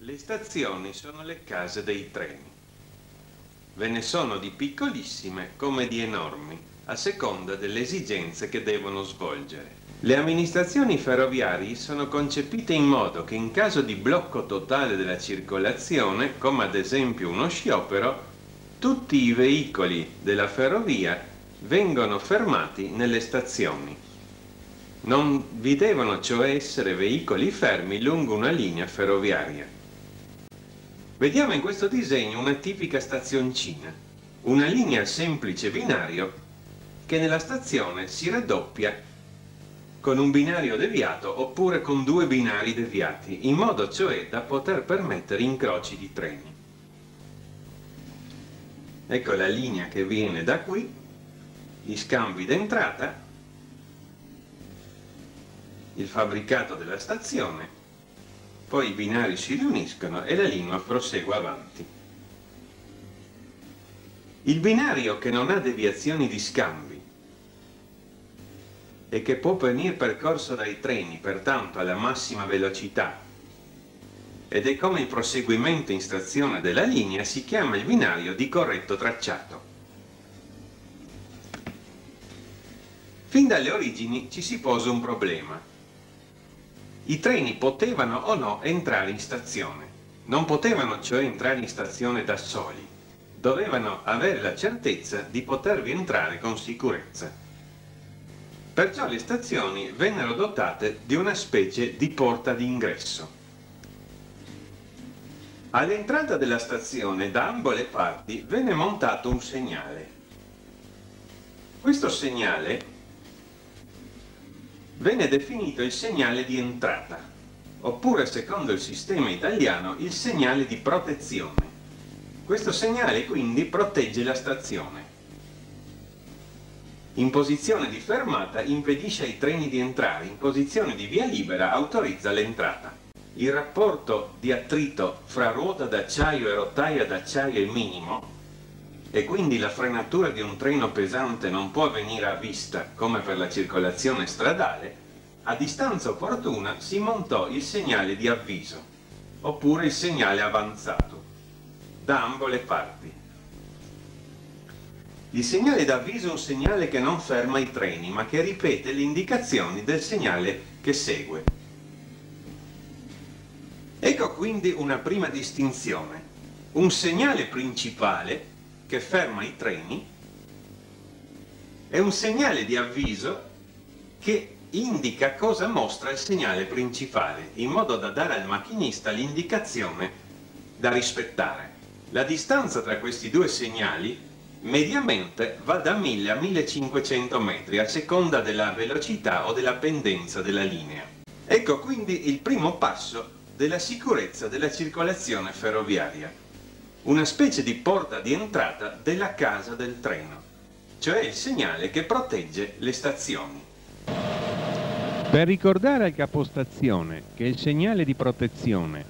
Le stazioni sono le case dei treni. Ve ne sono di piccolissime come di enormi, a seconda delle esigenze che devono svolgere. Le amministrazioni ferroviarie sono concepite in modo che in caso di blocco totale della circolazione, come ad esempio uno sciopero, tutti i veicoli della ferrovia vengono fermati nelle stazioni. Non vi devono cioè essere veicoli fermi lungo una linea ferroviaria. Vediamo in questo disegno una tipica stazioncina, una linea semplice binario che nella stazione si raddoppia con un binario deviato oppure con due binari deviati, in modo cioè da poter permettere incroci di treni. Ecco la linea che viene da qui, gli scambi d'entrata, il fabbricato della stazione, poi i binari si riuniscono e la linea prosegue avanti. Il binario che non ha deviazioni di scambi e che può venire percorso dai treni, pertanto alla massima velocità, ed è come il proseguimento in stazione della linea, si chiama il binario di corretto tracciato. Fin dalle origini ci si pose un problema. I treni potevano o no entrare in stazione. Non potevano cioè entrare in stazione da soli. Dovevano avere la certezza di potervi entrare con sicurezza. Perciò le stazioni vennero dotate di una specie di porta d'ingresso. All'entrata della stazione, da ambo le parti, venne montato un segnale. Questo segnale venne definito il segnale di entrata, oppure, secondo il sistema italiano, il segnale di protezione. Questo segnale quindi protegge la stazione. In posizione di fermata impedisce ai treni di entrare, in posizione di via libera autorizza l'entrata. Il rapporto di attrito fra ruota d'acciaio e rotaia d'acciaio è minimo e quindi la frenatura di un treno pesante non può avvenire a vista come per la circolazione stradale. A distanza opportuna si montò il segnale di avviso oppure il segnale avanzato da ambo le parti. Il segnale d'avviso è un segnale che non ferma i treni, ma che ripete le indicazioni del segnale che segue. Ecco quindi una prima distinzione. Un segnale principale che ferma i treni è un segnale di avviso che indica cosa mostra il segnale principale, in modo da dare al macchinista l'indicazione da rispettare. La distanza tra questi due segnali mediamente va da 1000 a 1500 metri, a seconda della velocità o della pendenza della linea. Ecco quindi il primo passo della sicurezza della circolazione ferroviaria. Una specie di porta di entrata della casa del treno, cioè il segnale che protegge le stazioni. Per ricordare al capostazione che il segnale di protezione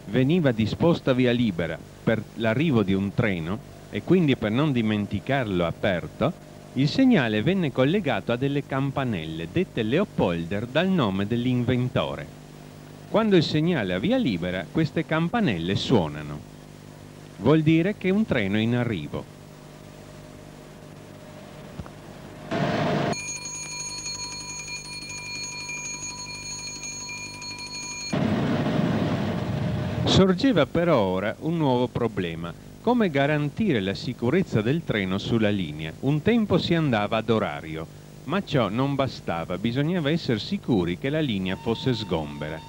veniva disposto a via libera per l'arrivo di un treno, e quindi per non dimenticarlo aperto, il segnale venne collegato a delle campanelle dette Leopolder dal nome dell'inventore. Quando il segnale è a via libera, queste campanelle suonano. Vuol dire che un treno è in arrivo. Sorgeva però ora un nuovo problema. Come garantire la sicurezza del treno sulla linea? Un tempo si andava ad orario, ma ciò non bastava, bisognava essere sicuri che la linea fosse sgombera.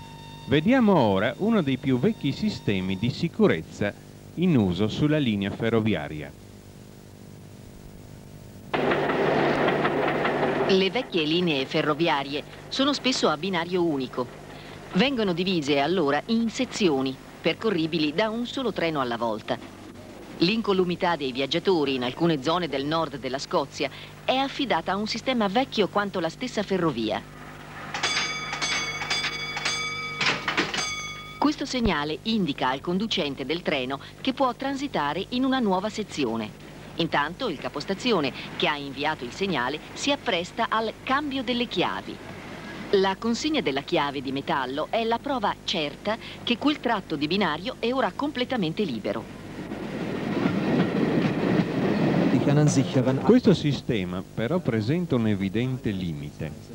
Vediamo ora uno dei più vecchi sistemi di sicurezza in uso sulla linea ferroviaria. Le vecchie linee ferroviarie sono spesso a binario unico. Vengono divise allora in sezioni, percorribili da un solo treno alla volta. L'incolumità dei viaggiatori in alcune zone del nord della Scozia è affidata a un sistema vecchio quanto la stessa ferrovia. Questo segnale indica al conducente del treno che può transitare in una nuova sezione. Intanto il capostazione che ha inviato il segnale si appresta al cambio delle chiavi. La consegna della chiave di metallo è la prova certa che quel tratto di binario è ora completamente libero. Questo sistema però presenta un evidente limite.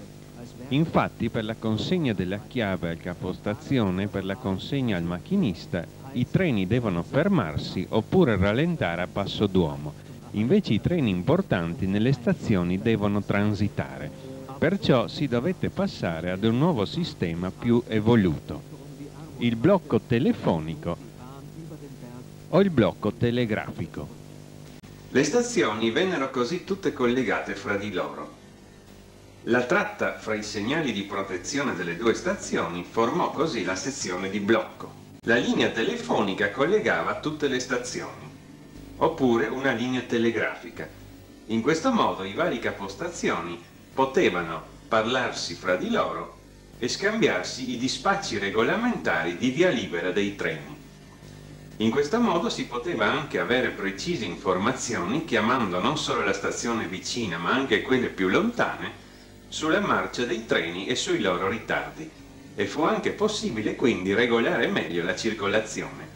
Infatti per la consegna della chiave al capostazione e per la consegna al macchinista i treni devono fermarsi oppure rallentare a passo d'uomo. Invece i treni importanti nelle stazioni devono transitare. Perciò si dovette passare ad un nuovo sistema più evoluto. Il blocco telefonico o il blocco telegrafico. Le stazioni vennero così tutte collegate fra di loro. La tratta fra i segnali di protezione delle due stazioni formò così la sezione di blocco. La linea telefonica collegava tutte le stazioni, oppure una linea telegrafica. In questo modo i vari capostazioni potevano parlarsi fra di loro e scambiarsi i dispacci regolamentari di via libera dei treni. In questo modo si poteva anche avere precise informazioni chiamando non solo la stazione vicina ma anche quelle più lontane sulla marcia dei treni e sui loro ritardi, e fu anche possibile quindi regolare meglio la circolazione.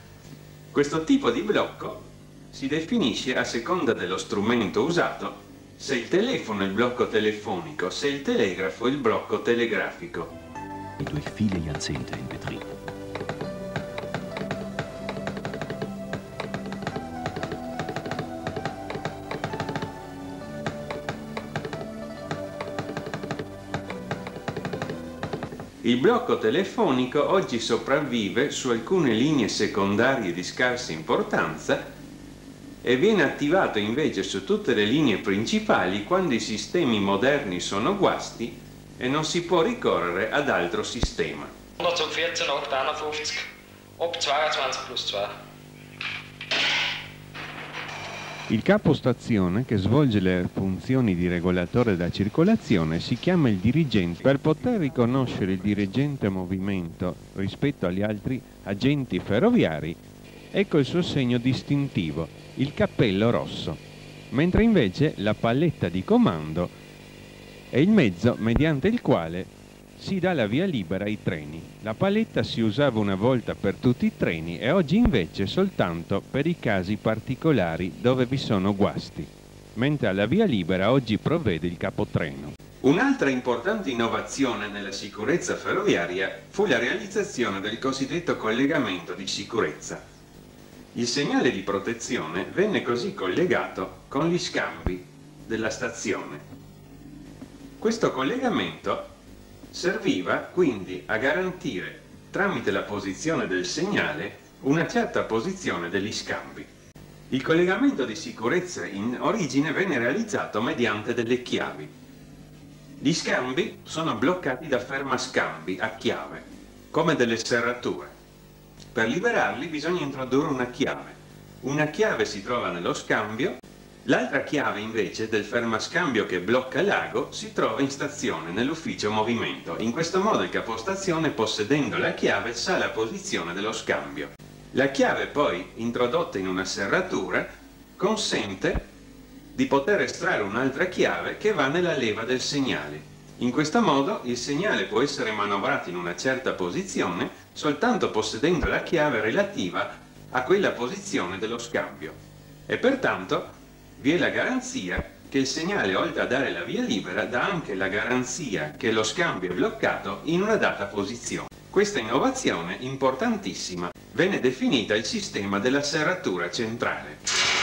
Questo tipo di blocco si definisce a seconda dello strumento usato, se il telefono è il blocco telefonico, se il telegrafo è il blocco telegrafico. Durch viele Jahrzehnte in Betrieb. Il blocco telefonico oggi sopravvive su alcune linee secondarie di scarsa importanza e viene attivato invece su tutte le linee principali quando i sistemi moderni sono guasti e non si può ricorrere ad altro sistema. 114, 851, ob 22 plus 2. Il capostazione, che svolge le funzioni di regolatore della circolazione, si chiama il dirigente. Per poter riconoscere il dirigente a movimento rispetto agli altri agenti ferroviari, ecco il suo segno distintivo, il cappello rosso, mentre invece la palletta di comando è il mezzo mediante il quale si dà la via libera ai treni. La palletta si usava una volta per tutti i treni e oggi invece soltanto per i casi particolari dove vi sono guasti, mentre alla via libera oggi provvede il capotreno. Un'altra importante innovazione nella sicurezza ferroviaria fu la realizzazione del cosiddetto collegamento di sicurezza. Il segnale di protezione venne così collegato con gli scambi della stazione. Questo collegamento serviva quindi a garantire, tramite la posizione del segnale, una certa posizione degli scambi. Il collegamento di sicurezza in origine venne realizzato mediante delle chiavi. Gli scambi sono bloccati da fermascambi a chiave, come delle serrature. Per liberarli bisogna introdurre una chiave. Una chiave si trova nello scambio. L'altra chiave invece del fermascambio che blocca l'ago si trova in stazione nell'ufficio movimento. In questo modo il capostazione, possedendo la chiave, sa la posizione dello scambio. La chiave poi, introdotta in una serratura, consente di poter estrarre un'altra chiave che va nella leva del segnale. In questo modo il segnale può essere manovrato in una certa posizione soltanto possedendo la chiave relativa a quella posizione dello scambio. E pertanto vi è la garanzia che il segnale, oltre a dare la via libera, dà anche la garanzia che lo scambio è bloccato in una data posizione. Questa innovazione, importantissima, venne definita il sistema della serratura centrale.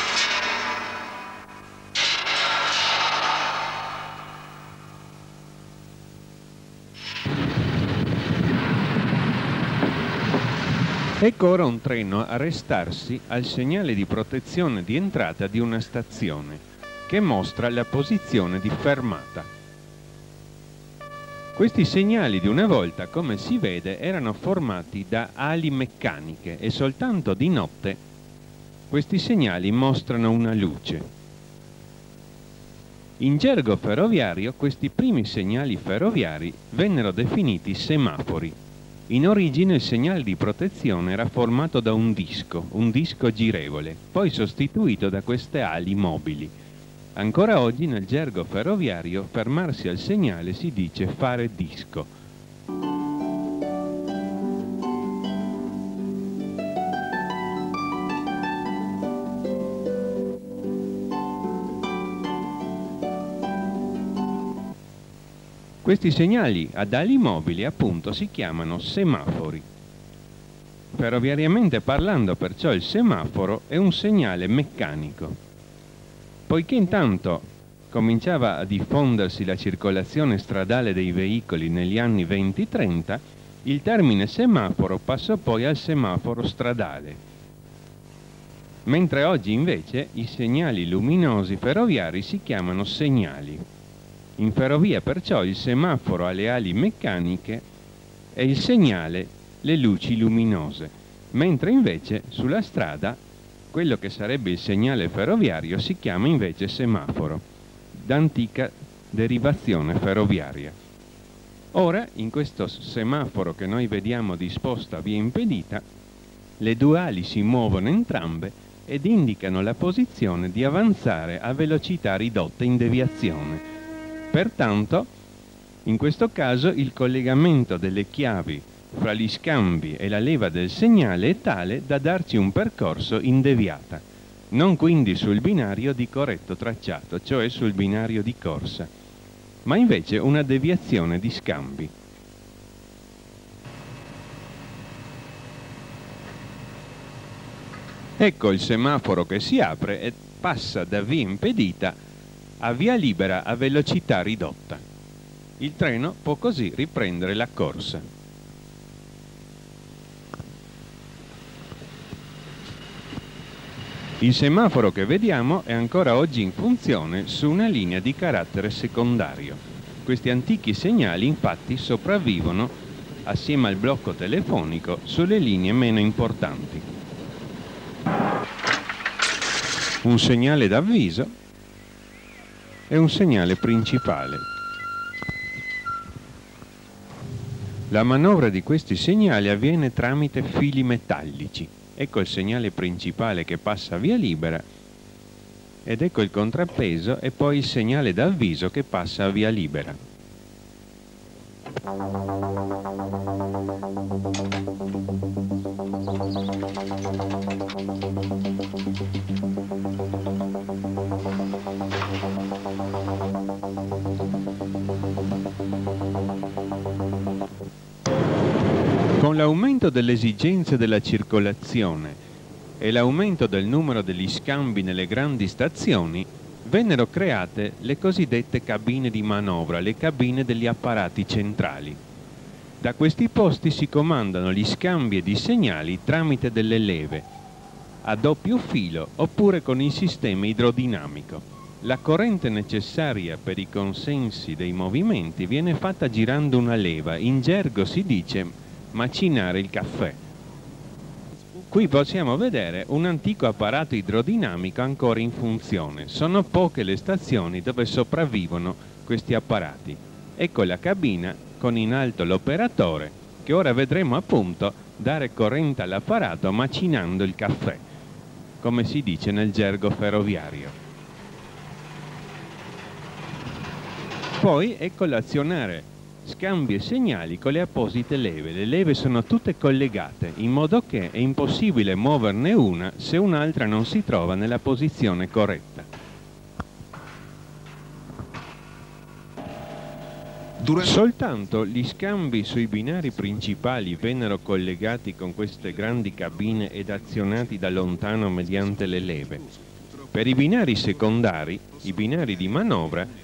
Ecco ora un treno arrestarsi al segnale di protezione di entrata di una stazione, che mostra la posizione di fermata. Questi segnali di una volta, come si vede, erano formati da ali meccaniche e soltanto di notte questi segnali mostrano una luce. In gergo ferroviario questi primi segnali ferroviari vennero definiti semafori. In origine il segnale di protezione era formato da un disco girevole, poi sostituito da queste ali mobili. Ancora oggi nel gergo ferroviario fermarsi al segnale si dice fare disco. Questi segnali ad ali mobili appunto si chiamano semafori. Ferroviariamente parlando, perciò, il semaforo è un segnale meccanico. Poiché intanto cominciava a diffondersi la circolazione stradale dei veicoli negli anni 20-30, il termine semaforo passò poi al semaforo stradale. Mentre oggi invece i segnali luminosi ferroviari si chiamano segnali. In ferrovia perciò il semaforo ha le ali meccaniche e il segnale le luci luminose, mentre invece sulla strada quello che sarebbe il segnale ferroviario si chiama invece semaforo, d'antica derivazione ferroviaria. Ora, in questo semaforo che noi vediamo disposto a via impedita, le due ali si muovono entrambe ed indicano la posizione di avanzare a velocità ridotta in deviazione. Pertanto, in questo caso il collegamento delle chiavi fra gli scambi e la leva del segnale è tale da darci un percorso in deviata, non quindi sul binario di corretto tracciato, cioè sul binario di corsa, ma invece una deviazione di scambi. Ecco il semaforo che si apre e passa da via impedita a via libera a velocità ridotta. Il treno può così riprendere la corsa. Il semaforo che vediamo è ancora oggi in funzione su una linea di carattere secondario. Questi antichi segnali infatti sopravvivono assieme al blocco telefonico sulle linee meno importanti. Un segnale d'avviso e un segnale principale. La manovra di questi segnali avviene tramite fili metallici. Ecco il segnale principale che passa a via libera ed ecco il contrappeso e poi il segnale d'avviso che passa a via libera. Con l'aumento delle esigenze della circolazione e l'aumento del numero degli scambi nelle grandi stazioni, vennero create le cosiddette cabine di manovra, le cabine degli apparati centrali. Da questi posti si comandano gli scambi di segnali tramite delle leve, a doppio filo oppure con il sistema idrodinamico. La corrente necessaria per i consensi dei movimenti viene fatta girando una leva, in gergo si dice macinare il caffè. Qui possiamo vedere un antico apparato idrodinamico ancora in funzione. Sono poche le stazioni dove sopravvivono questi apparati. Ecco la cabina con in alto l'operatore che ora vedremo appunto dare corrente all'apparato macinando il caffè, come si dice nel gergo ferroviario. Poi ecco l'azionare scambi e segnali con le apposite leve. Le leve sono tutte collegate, in modo che è impossibile muoverne una se un'altra non si trova nella posizione corretta. Soltanto gli scambi sui binari principali vennero collegati con queste grandi cabine ed azionati da lontano mediante le leve. Per i binari secondari, i binari di manovra,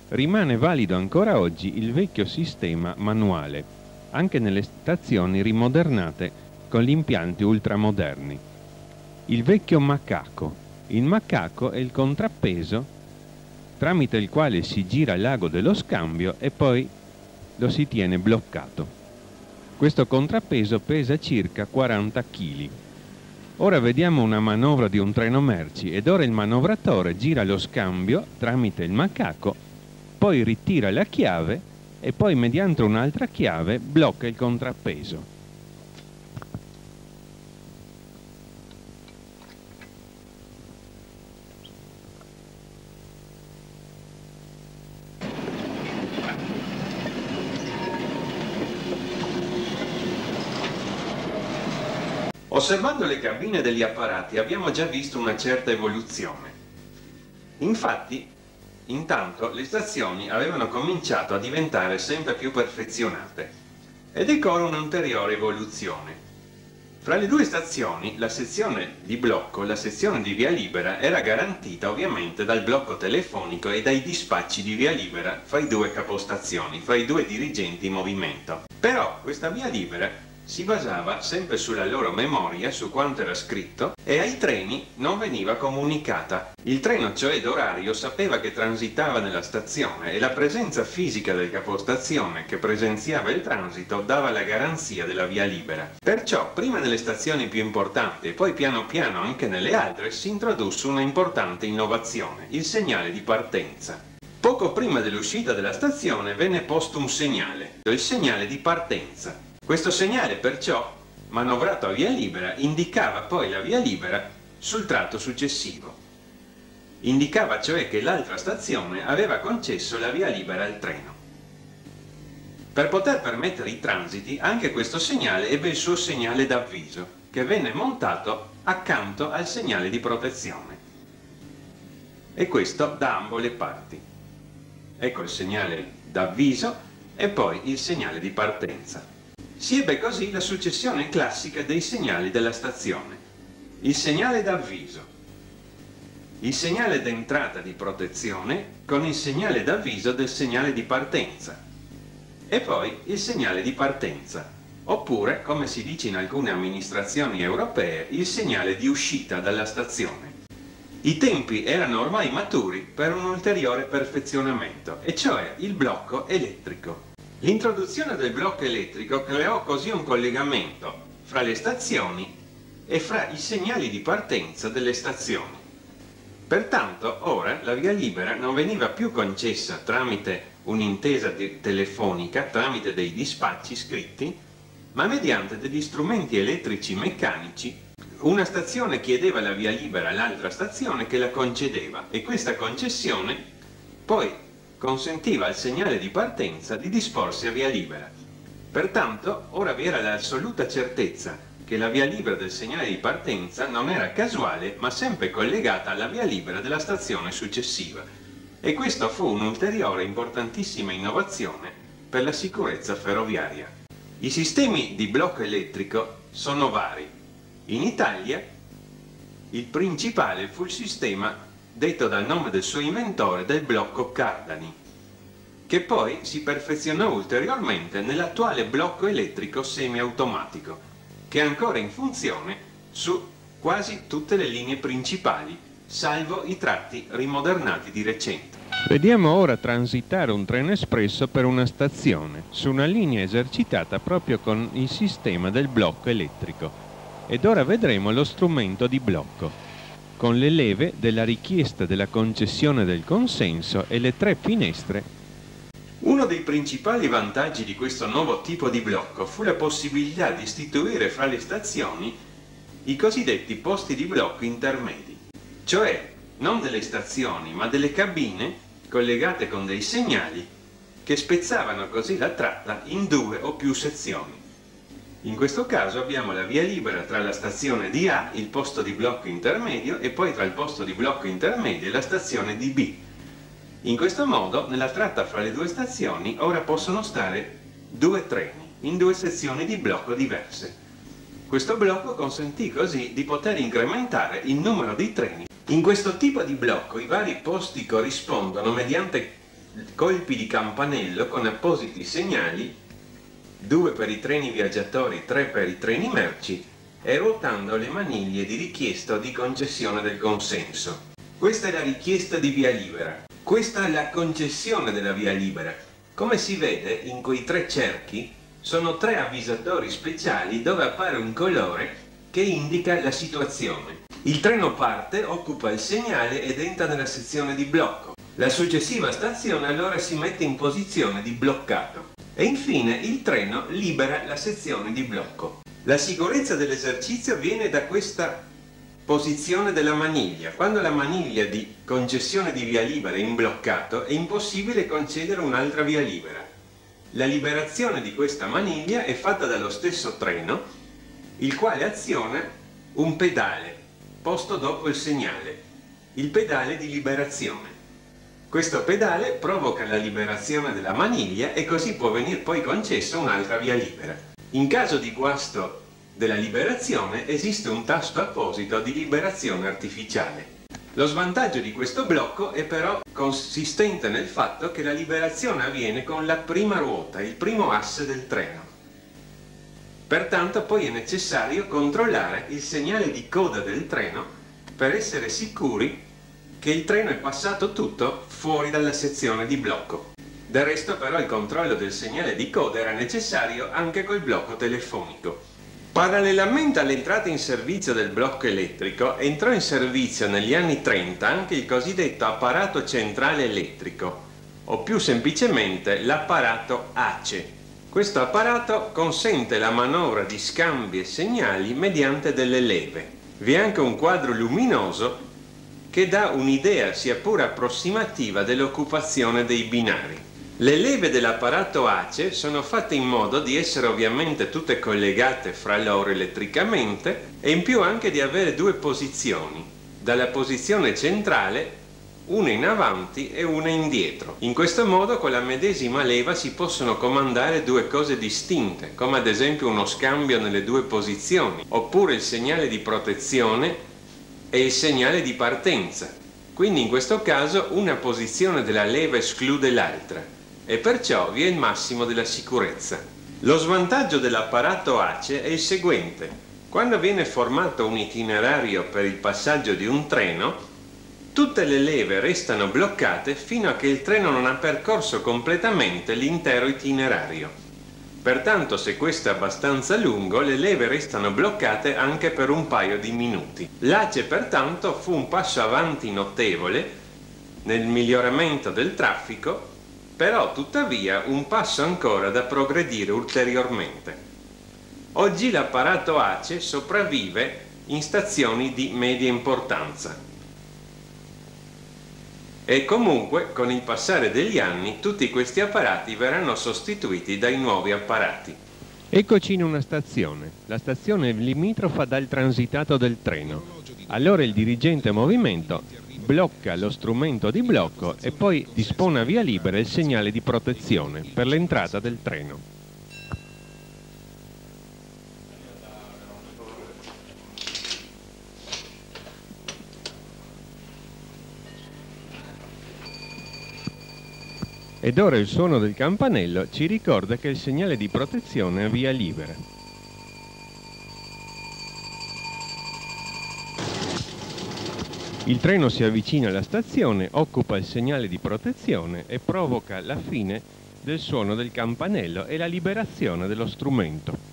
rimane valido ancora oggi il vecchio sistema manuale, anche nelle stazioni rimodernate con gli impianti ultramoderni. Il vecchio macaco. Il macaco è il contrappeso tramite il quale si gira l'ago dello scambio e poi lo si tiene bloccato. Questo contrappeso pesa circa 40 kg. Ora vediamo una manovra di un treno merci ed ora il manovratore gira lo scambio tramite il macaco, poi ritira la chiave e poi mediante un'altra chiave blocca il contrappeso. Osservando le cabine degli apparati abbiamo già visto una certa evoluzione. Infatti, intanto, le stazioni avevano cominciato a diventare sempre più perfezionate ed ecco un'ulteriore evoluzione. Fra le due stazioni, la sezione di blocco, la sezione di via libera, era garantita ovviamente dal blocco telefonico e dai dispacci di via libera fra i due capostazioni, fra i due dirigenti in movimento. Però questa via libera si basava sempre sulla loro memoria, su quanto era scritto, e ai treni non veniva comunicata. Il treno, cioè d'orario, sapeva che transitava nella stazione e la presenza fisica del capostazione che presenziava il transito dava la garanzia della via libera. Perciò, prima nelle stazioni più importanti e poi piano piano anche nelle altre, si introdusse una importante innovazione, il segnale di partenza. Poco prima dell'uscita della stazione venne posto un segnale, il segnale di partenza. Questo segnale, perciò, manovrato a via libera, indicava poi la via libera sul tratto successivo. Indicava cioè che l'altra stazione aveva concesso la via libera al treno. Per poter permettere i transiti, anche questo segnale ebbe il suo segnale d'avviso, che venne montato accanto al segnale di protezione. E questo da ambo le parti. Ecco il segnale d'avviso e poi il segnale di partenza. Si ebbe così la successione classica dei segnali della stazione. Il segnale d'avviso, il segnale d'entrata di protezione con il segnale d'avviso del segnale di partenza e poi il segnale di partenza, oppure, come si dice in alcune amministrazioni europee, il segnale di uscita dalla stazione. I tempi erano ormai maturi per un ulteriore perfezionamento, e cioè il blocco elettrico. L'introduzione del blocco elettrico creò così un collegamento fra le stazioni e fra i segnali di partenza delle stazioni. Pertanto, ora la via libera non veniva più concessa tramite un'intesa telefonica, tramite dei dispacci scritti, ma mediante degli strumenti elettrici meccanici. Una stazione chiedeva la via libera all'altra stazione che la concedeva, e questa concessione poi consentiva al segnale di partenza di disporsi a via libera. Pertanto, ora vi era l'assoluta certezza che la via libera del segnale di partenza non era casuale, ma sempre collegata alla via libera della stazione successiva. E questa fu un'ulteriore importantissima innovazione per la sicurezza ferroviaria. I sistemi di blocco elettrico sono vari. In Italia il principale fu il sistema detto dal nome del suo inventore del blocco Cardani, che poi si perfezionò ulteriormente nell'attuale blocco elettrico semiautomatico, che è ancora in funzione su quasi tutte le linee principali, salvo i tratti rimodernati di recente. Vediamo ora transitare un treno espresso per una stazione, su una linea esercitata proprio con il sistema del blocco elettrico. Ed ora vedremo lo strumento di blocco, con le leve della richiesta della concessione del consenso e le 3 finestre. Uno dei principali vantaggi di questo nuovo tipo di blocco fu la possibilità di istituire fra le stazioni i cosiddetti posti di blocco intermedi, cioè non delle stazioni ma delle cabine collegate con dei segnali che spezzavano così la tratta in 2 o più sezioni. In questo caso abbiamo la via libera tra la stazione di A, il posto di blocco intermedio, e poi tra il posto di blocco intermedio e la stazione di B. In questo modo, nella tratta fra le 2 stazioni, ora possono stare 2 treni, in 2 sezioni di blocco diverse. Questo blocco consentì così di poter incrementare il numero di treni. In questo tipo di blocco i vari posti corrispondono mediante colpi di campanello con appositi segnali, 2 per i treni viaggiatori, 3 per i treni merci, e ruotando le maniglie di richiesta o di concessione del consenso. Questa è la richiesta di via libera. Questa è la concessione della via libera. Come si vede, in quei 3 cerchi sono 3 avvisatori speciali dove appare un colore che indica la situazione. Il treno parte, occupa il segnale ed entra nella sezione di blocco. La successiva stazione allora si mette in posizione di bloccato. E infine il treno libera la sezione di blocco. La sicurezza dell'esercizio viene da questa posizione della maniglia. Quando la maniglia di concessione di via libera è in bloccato, è impossibile concedere un'altra via libera. La liberazione di questa maniglia è fatta dallo stesso treno, il quale aziona un pedale posto dopo il segnale, il pedale di liberazione. Questo pedale provoca la liberazione della maniglia e così può venire poi concessa un'altra via libera. In caso di guasto della liberazione esiste un tasto apposito di liberazione artificiale. Lo svantaggio di questo blocco è però consistente nel fatto che la liberazione avviene con la prima ruota, il primo asse del treno. Pertanto poi è necessario controllare il segnale di coda del treno per essere sicuri che il treno è passato tutto fuori dalla sezione di blocco. Del resto però il controllo del segnale di coda era necessario anche col blocco telefonico. Parallelamente all'entrata in servizio del blocco elettrico, entrò in servizio negli anni 30 anche il cosiddetto apparato centrale elettrico, o più semplicemente l'apparato ACE. Questo apparato consente la manovra di scambi e segnali mediante delle leve. Vi è anche un quadro luminoso che dà un'idea sia pure approssimativa dell'occupazione dei binari. Le leve dell'apparato ACE sono fatte in modo di essere ovviamente tutte collegate fra loro elettricamente e in più anche di avere due posizioni, dalla posizione centrale una in avanti e una indietro. In questo modo con la medesima leva si possono comandare due cose distinte, come ad esempio uno scambio nelle due posizioni, oppure il segnale di protezione e il segnale di partenza. Quindi in questo caso una posizione della leva esclude l'altra e perciò vi è il massimo della sicurezza. Lo svantaggio dell'apparato ACE è il seguente: quando viene formato un itinerario per il passaggio di un treno, tutte le leve restano bloccate fino a che il treno non ha percorso completamente l'intero itinerario. Pertanto, se questo è abbastanza lungo, le leve restano bloccate anche per un paio di minuti. L'ACE pertanto fu un passo avanti notevole nel miglioramento del traffico, però tuttavia un passo ancora da progredire ulteriormente. Oggi l'apparato ACE sopravvive in stazioni di media importanza e comunque con il passare degli anni tutti questi apparati verranno sostituiti dai nuovi apparati. Eccoci in una stazione. La stazione è limitrofa dal transitato del treno. Allora il dirigente movimento blocca lo strumento di blocco e poi dispone a via libera il segnale di protezione per l'entrata del treno. Ed ora il suono del campanello ci ricorda che il segnale di protezione è via libera. Il treno si avvicina alla stazione, occupa il segnale di protezione e provoca la fine del suono del campanello e la liberazione dello strumento.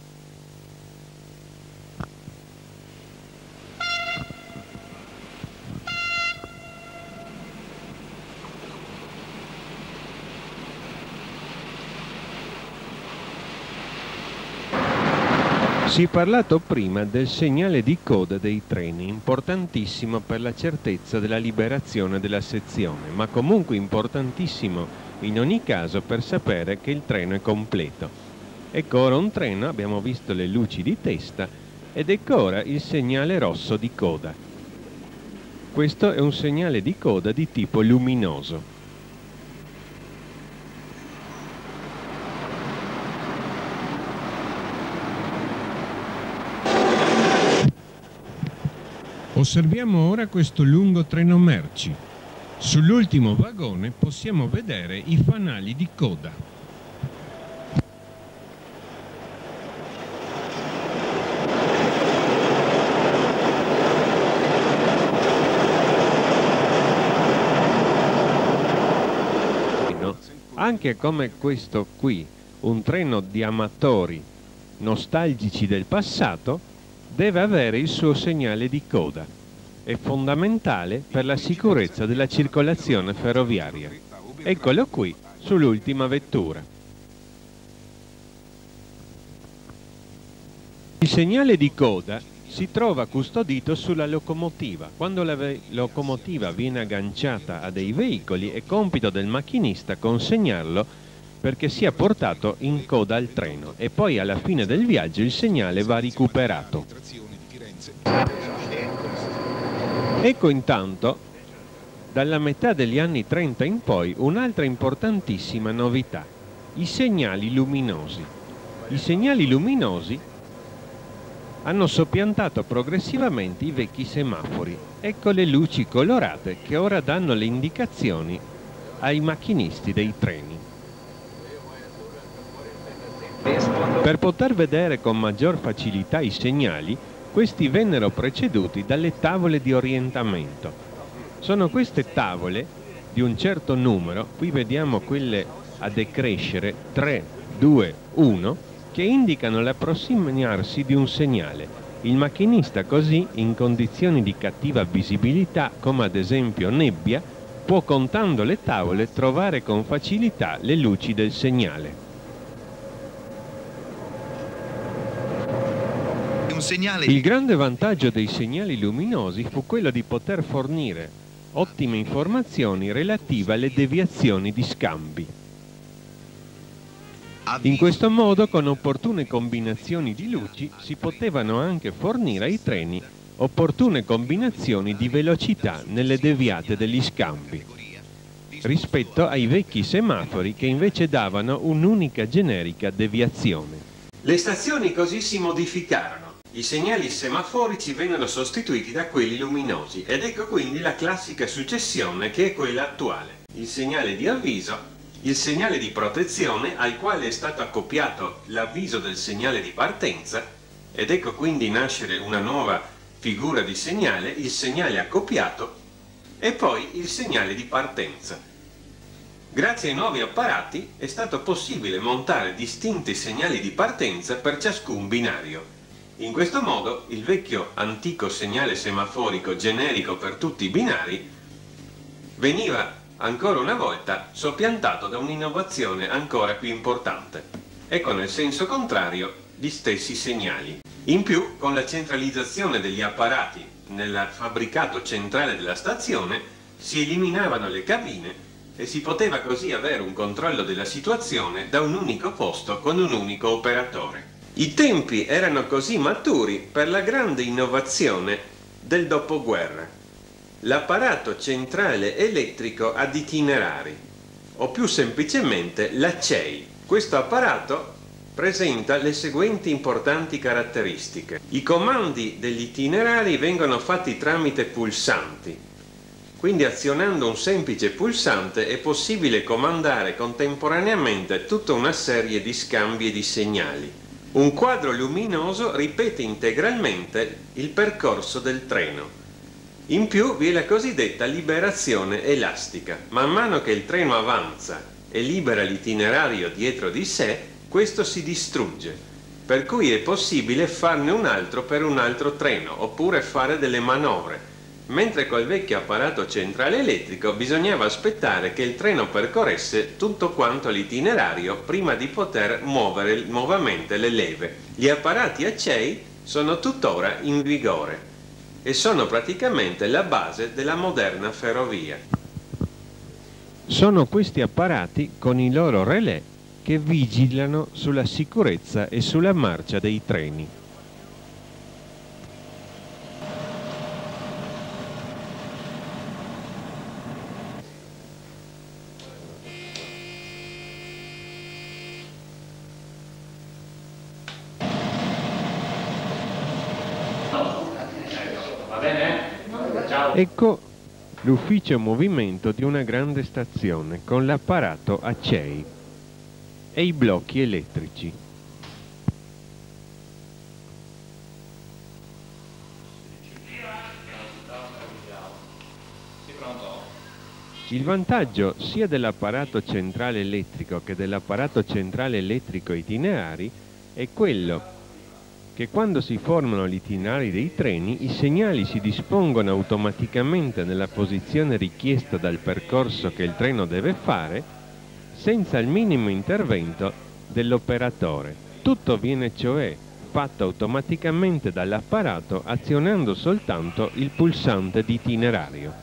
Si è parlato prima del segnale di coda dei treni, importantissimo per la certezza della liberazione della sezione, ma comunque importantissimo in ogni caso per sapere che il treno è completo. Ecco ora un treno, abbiamo visto le luci di testa, ed ecco ora il segnale rosso di coda. Questo è un segnale di coda di tipo luminoso. Osserviamo ora questo lungo treno merci. Sull'ultimo vagone possiamo vedere i fanali di coda. Anche come questo qui, un treno di amatori nostalgici del passato, deve avere il suo segnale di coda. È fondamentale per la sicurezza della circolazione ferroviaria. Eccolo qui, sull'ultima vettura. Il segnale di coda si trova custodito sulla locomotiva. Quando la locomotiva viene agganciata a dei veicoli, è compito del macchinista consegnarlo perché sia portato in coda al treno e poi alla fine del viaggio il segnale va recuperato. Ecco intanto dalla metà degli anni 30 in poi un'altra importantissima novità: i segnali luminosi. I segnali luminosi hanno soppiantato progressivamente i vecchi semafori. Ecco le luci colorate che ora danno le indicazioni ai macchinisti dei treni. Per poter vedere con maggior facilità i segnali, questi vennero preceduti dalle tavole di orientamento. Sono queste tavole di un certo numero, qui vediamo quelle a decrescere, 3, 2, 1, che indicano l'approssimarsi di un segnale. Il macchinista così, in condizioni di cattiva visibilità, come ad esempio nebbia, può, contando le tavole, trovare con facilità le luci del segnale. Il grande vantaggio dei segnali luminosi fu quello di poter fornire ottime informazioni relative alle deviazioni di scambi. In questo modo, con opportune combinazioni di luci, si potevano anche fornire ai treni opportune combinazioni di velocità nelle deviate degli scambi, rispetto ai vecchi semafori che invece davano un'unica generica deviazione. Le stazioni così si modificarono. I segnali semaforici vennero sostituiti da quelli luminosi ed ecco quindi la classica successione che è quella attuale. Il segnale di avviso, il segnale di protezione al quale è stato accoppiato l'avviso del segnale di partenza ed ecco quindi nascere una nuova figura di segnale, il segnale accoppiato e poi il segnale di partenza. Grazie ai nuovi apparati è stato possibile montare distinti segnali di partenza per ciascun binario. In questo modo il vecchio antico segnale semaforico generico per tutti i binari veniva ancora una volta soppiantato da un'innovazione ancora più importante. Ecco nel senso contrario gli stessi segnali. In più, con la centralizzazione degli apparati nel fabbricato centrale della stazione, si eliminavano le cabine e si poteva così avere un controllo della situazione da un unico posto con un unico operatore. I tempi erano così maturi per la grande innovazione del dopoguerra, l'apparato centrale elettrico ad itinerari, o più semplicemente la CEI. Questo apparato presenta le seguenti importanti caratteristiche. I comandi degli itinerari vengono fatti tramite pulsanti, quindi azionando un semplice pulsante è possibile comandare contemporaneamente tutta una serie di scambi e di segnali. Un quadro luminoso ripete integralmente il percorso del treno. In più vi è la cosiddetta liberazione elastica. Man mano che il treno avanza e libera l'itinerario dietro di sé, questo si distrugge, per cui è possibile farne un altro per un altro treno, oppure fare delle manovre. Mentre col vecchio apparato centrale elettrico bisognava aspettare che il treno percorresse tutto quanto l'itinerario prima di poter muovere nuovamente le leve. Gli apparati a CEI sono tuttora in vigore e sono praticamente la base della moderna ferrovia. Sono questi apparati con i loro relè che vigilano sulla sicurezza e sulla marcia dei treni. Ecco l'ufficio movimento di una grande stazione con l'apparato a CEI e i blocchi elettrici. Il vantaggio sia dell'apparato centrale elettrico che dell'apparato centrale elettrico itinerari è quello che quando si formano gli itinerari dei treni i segnali si dispongono automaticamente nella posizione richiesta dal percorso che il treno deve fare senza il minimo intervento dell'operatore. Tutto viene cioè fatto automaticamente dall'apparato azionando soltanto il pulsante di itinerario.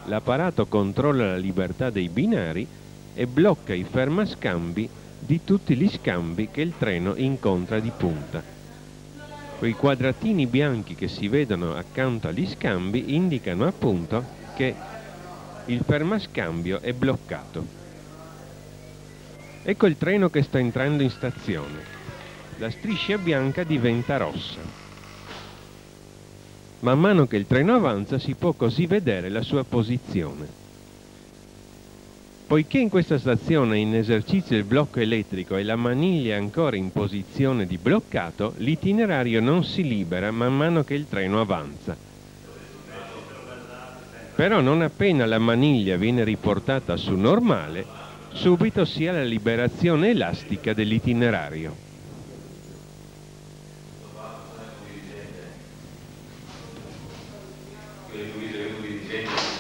L'apparato controlla la libertà dei binari e blocca i fermascambi di tutti gli scambi che il treno incontra di punta. Quei quadratini bianchi che si vedono accanto agli scambi indicano appunto che il fermascambio è bloccato. Ecco il treno che sta entrando in stazione. La striscia bianca diventa rossa. Man mano che il treno avanza si può così vedere la sua posizione. Poiché in questa stazione è in esercizio il blocco elettrico e la maniglia è ancora in posizione di bloccato, l'itinerario non si libera man mano che il treno avanza. Però non appena la maniglia viene riportata su normale, subito si ha la liberazione elastica dell'itinerario.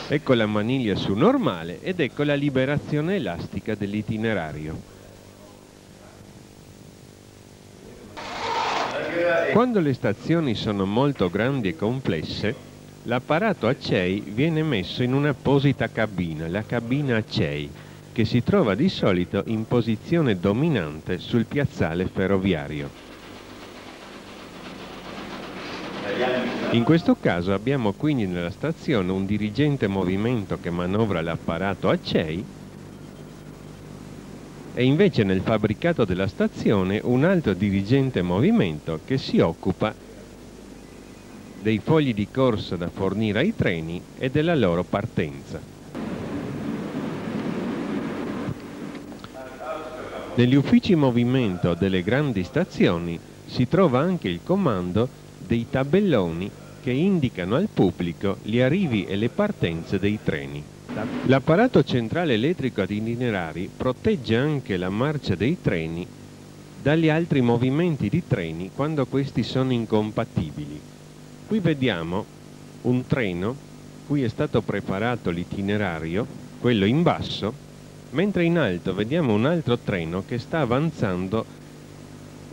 Ecco la maniglia su normale ed ecco la liberazione elastica dell'itinerario. Quando le stazioni sono molto grandi e complesse, l'apparato a CEI viene messo in un'apposita cabina, la cabina a CEI, che si trova di solito in posizione dominante sul piazzale ferroviario. In questo caso abbiamo quindi nella stazione un dirigente movimento che manovra l'apparato a CEI e invece nel fabbricato della stazione un altro dirigente movimento che si occupa dei fogli di corsa da fornire ai treni e della loro partenza. Negli uffici movimento delle grandi stazioni si trova anche il comando dei tabelloni che indicano al pubblico gli arrivi e le partenze dei treni. L'apparato centrale elettrico ad itinerari protegge anche la marcia dei treni dagli altri movimenti di treni quando questi sono incompatibili. Qui vediamo un treno cui è stato preparato l'itinerario, quello in basso, mentre in alto vediamo un altro treno che sta avanzando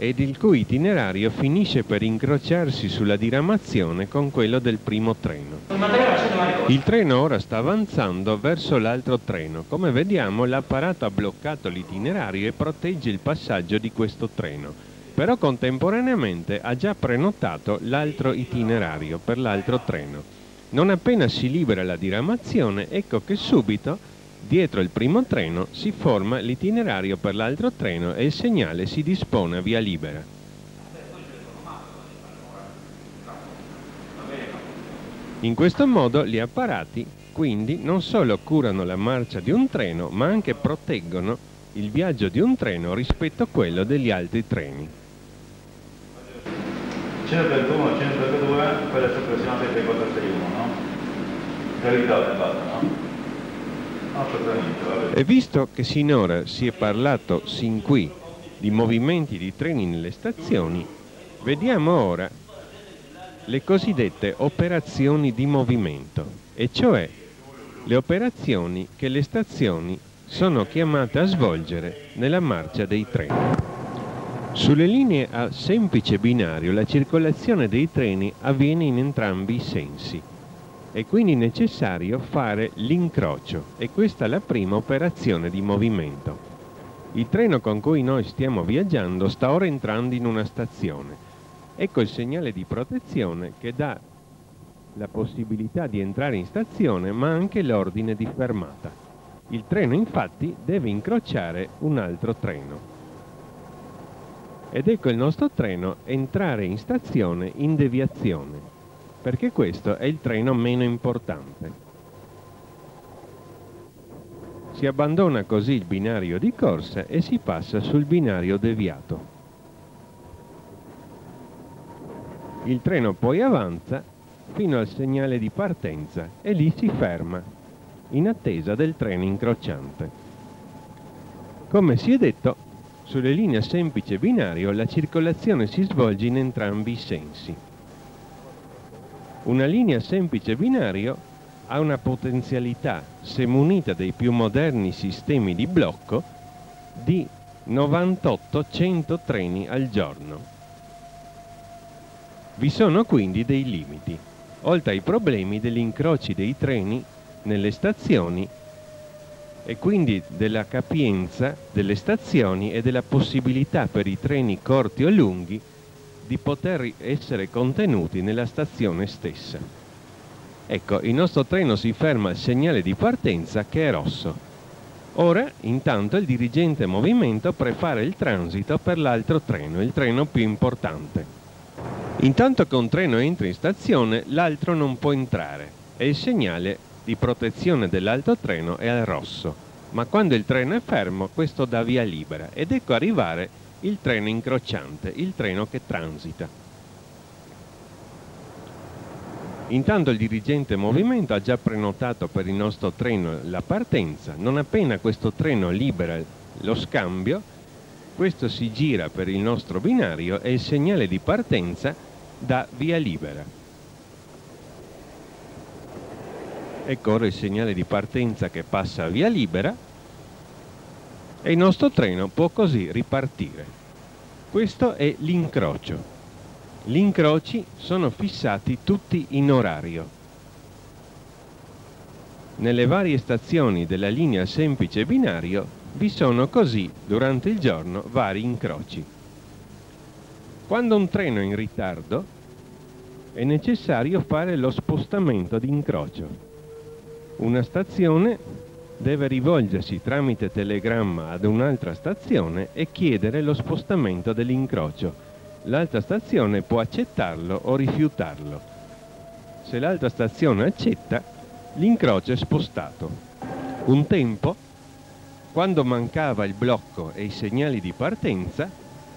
ed il cui itinerario finisce per incrociarsi sulla diramazione con quello del primo treno. Il treno ora sta avanzando verso l'altro treno. Come vediamo, l'apparato ha bloccato l'itinerario e protegge il passaggio di questo treno, però contemporaneamente ha già prenotato l'altro itinerario per l'altro treno. Non appena si libera la diramazione, ecco che subito dietro il primo treno si forma l'itinerario per l'altro treno e il segnale si dispone a via libera. In questo modo gli apparati quindi non solo curano la marcia di un treno, ma anche proteggono il viaggio di un treno rispetto a quello degli altri treni. 131, 132, quella è soppressione 7461, no? Gravità è fatta, no? E visto che sinora si è parlato sin qui di movimenti di treni nelle stazioni, vediamo ora le cosiddette operazioni di movimento, e cioè le operazioni che le stazioni sono chiamate a svolgere nella marcia dei treni. Sulle linee a semplice binario la circolazione dei treni avviene in entrambi i sensi. È quindi necessario fare l'incrocio e questa è la prima operazione di movimento. Il treno con cui noi stiamo viaggiando sta ora entrando in una stazione. Ecco il segnale di protezione che dà la possibilità di entrare in stazione ma anche l'ordine di fermata. Il treno infatti deve incrociare un altro treno. Ed ecco il nostro treno entrare in stazione in deviazione, perché questo è il treno meno importante. Si abbandona così il binario di corsa e si passa sul binario deviato. Il treno poi avanza fino al segnale di partenza e lì si ferma, in attesa del treno incrociante. Come si è detto, sulle linee a semplice binario la circolazione si svolge in entrambi i sensi. Una linea semplice binario ha una potenzialità, se munita dei più moderni sistemi di blocco, di 98-100 treni al giorno. Vi sono quindi dei limiti, oltre ai problemi degli incroci dei treni nelle stazioni e quindi della capienza delle stazioni e della possibilità per i treni corti o lunghi di poter essere contenuti nella stazione stessa. Ecco, il nostro treno si ferma al segnale di partenza che è rosso. Ora, intanto, il dirigente movimento prepara il transito per l'altro treno, il treno più importante. Intanto che un treno entra in stazione, l'altro non può entrare e il segnale di protezione dell'altro treno è al rosso. Ma quando il treno è fermo, questo dà via libera ed ecco arrivare il treno incrociante, il treno che transita. Intanto il dirigente movimento ha già prenotato per il nostro treno la partenza. Non appena questo treno libera lo scambio, questo si gira per il nostro binario e il segnale di partenza dà via libera. Ecco ora il segnale di partenza che passa via libera e il nostro treno può così ripartire. Questo è l'incrocio. Gli incroci sono fissati tutti in orario. Nelle varie stazioni della linea semplice binario vi sono così, durante il giorno, vari incroci. Quando un treno è in ritardo, è necessario fare lo spostamento di incrocio. Una stazione deve rivolgersi tramite telegramma ad un'altra stazione e chiedere lo spostamento dell'incrocio. L'altra stazione può accettarlo o rifiutarlo. Se l'altra stazione accetta, l'incrocio è spostato. Un tempo, quando mancava il blocco e i segnali di partenza,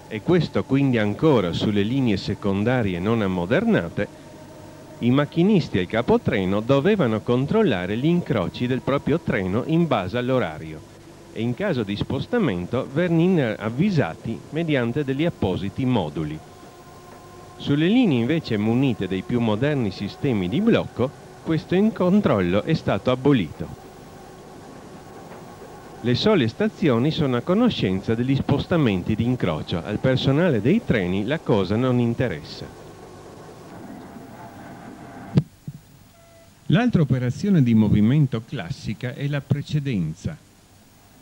e questo quindi ancora sulle linee secondarie non ammodernate, i macchinisti e il capotreno dovevano controllare gli incroci del proprio treno in base all'orario e in caso di spostamento venire avvisati mediante degli appositi moduli. Sulle linee invece munite dei più moderni sistemi di blocco, questo controllo è stato abolito. Le sole stazioni sono a conoscenza degli spostamenti di incrocio, al personale dei treni la cosa non interessa. L'altra operazione di movimento classica è la precedenza.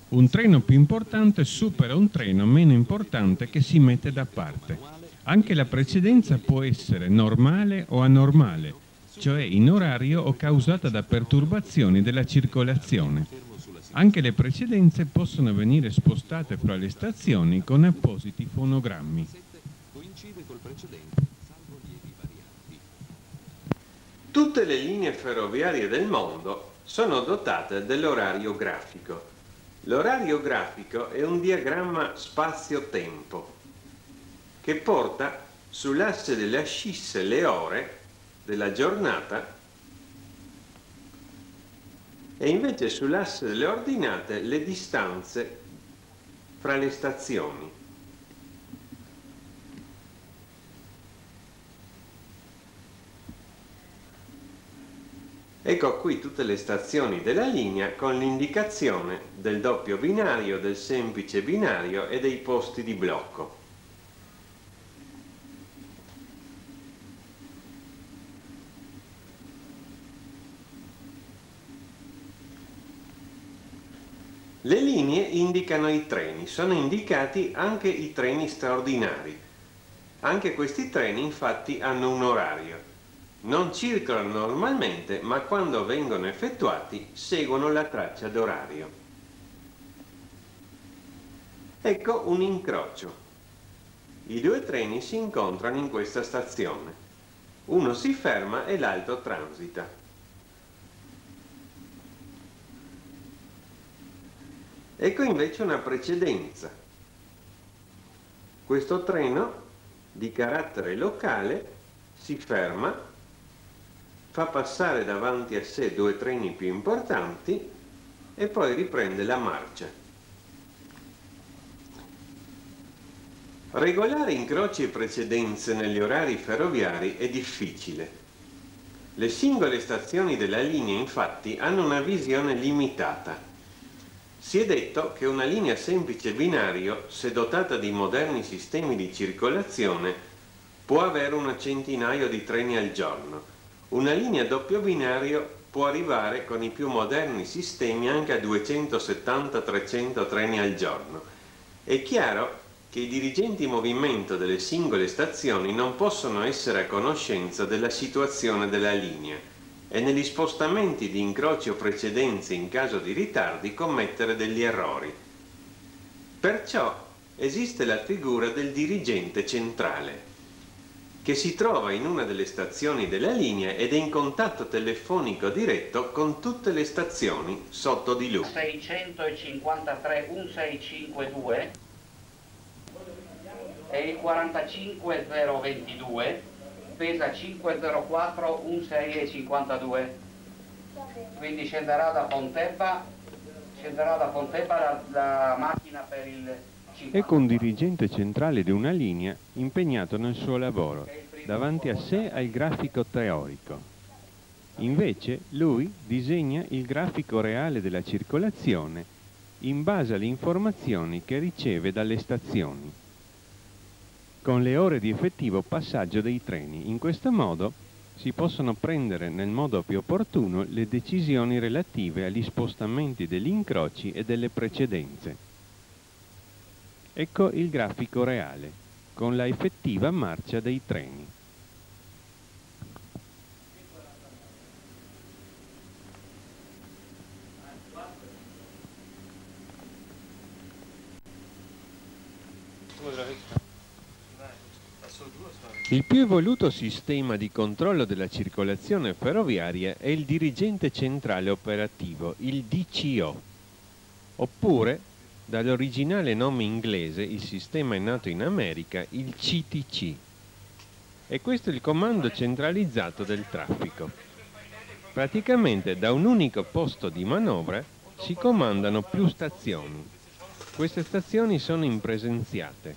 Un treno più importante supera un treno meno importante che si mette da parte. Anche la precedenza può essere normale o anormale, cioè in orario o causata da perturbazioni della circolazione. Anche le precedenze possono venire spostate fra le stazioni con appositi fonogrammi. Tutte le linee ferroviarie del mondo sono dotate dell'orario grafico. L'orario grafico è un diagramma spazio-tempo che porta sull'asse delle ascisse le ore della giornata e invece sull'asse delle ordinate le distanze fra le stazioni. Ecco qui tutte le stazioni della linea con l'indicazione del doppio binario, del semplice binario e dei posti di blocco. Le linee indicano i treni, sono indicati anche i treni straordinari. Anche questi treni infatti hanno un orario. Non circolano normalmente, ma quando vengono effettuati seguono la traccia d'orario. Ecco un incrocio. I due treni si incontrano in questa stazione. Uno si ferma e l'altro transita. Ecco invece una precedenza. Questo treno di carattere locale si ferma, fa passare davanti a sé due treni più importanti e poi riprende la marcia. Regolare incroci e precedenze negli orari ferroviari è difficile. Le singole stazioni della linea infatti hanno una visione limitata. Si è detto che una linea semplice binario, se dotata di moderni sistemi di circolazione, può avere un centinaio di treni al giorno. Una linea doppio binario può arrivare con i più moderni sistemi anche a 270-300 treni al giorno. È chiaro che i dirigenti movimento delle singole stazioni non possono essere a conoscenza della situazione della linea. e negli spostamenti di incroci o precedenze in caso di ritardi commettere degli errori. Perciò esiste la figura del dirigente centrale, che si trova in una delle stazioni della linea ed è in contatto telefonico diretto con tutte le stazioni sotto di lui. 653 1652 e il 45022 pesa 504 1652, quindi scenderà da Pontebba la macchina per il 50. Ecco un dirigente centrale di una linea impegnato nel suo lavoro. Davanti a sé ha il grafico teorico. Invece lui disegna il grafico reale della circolazione in base alle informazioni che riceve dalle stazioni, con le ore di effettivo passaggio dei treni. In questo modo si possono prendere nel modo più opportuno le decisioni relative agli spostamenti degli incroci e delle precedenze. Ecco il grafico reale, con la effettiva marcia dei treni. Il più evoluto sistema di controllo della circolazione ferroviaria è il dirigente centrale operativo, il DCO, oppure, dall'originale nome inglese, il sistema è nato in America, il CTC. E questo è il comando centralizzato del traffico. Praticamente da un unico posto di manovra si comandano più stazioni. Queste stazioni sono impresenziate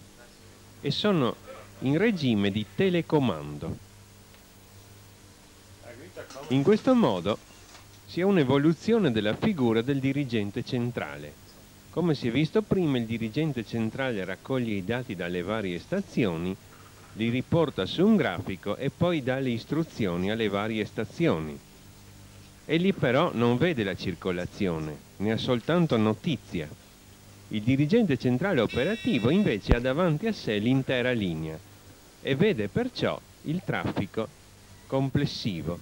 e sono in regime di telecomando. In questo modo si ha un'evoluzione della figura del dirigente centrale. Come si è visto prima, il dirigente centrale raccoglie i dati dalle varie stazioni, li riporta su un grafico e poi dà le istruzioni alle varie stazioni. Egli però non vede la circolazione, ne ha soltanto notizia. Il dirigente centrale operativo invece ha davanti a sé l'intera linea e vede perciò il traffico complessivo.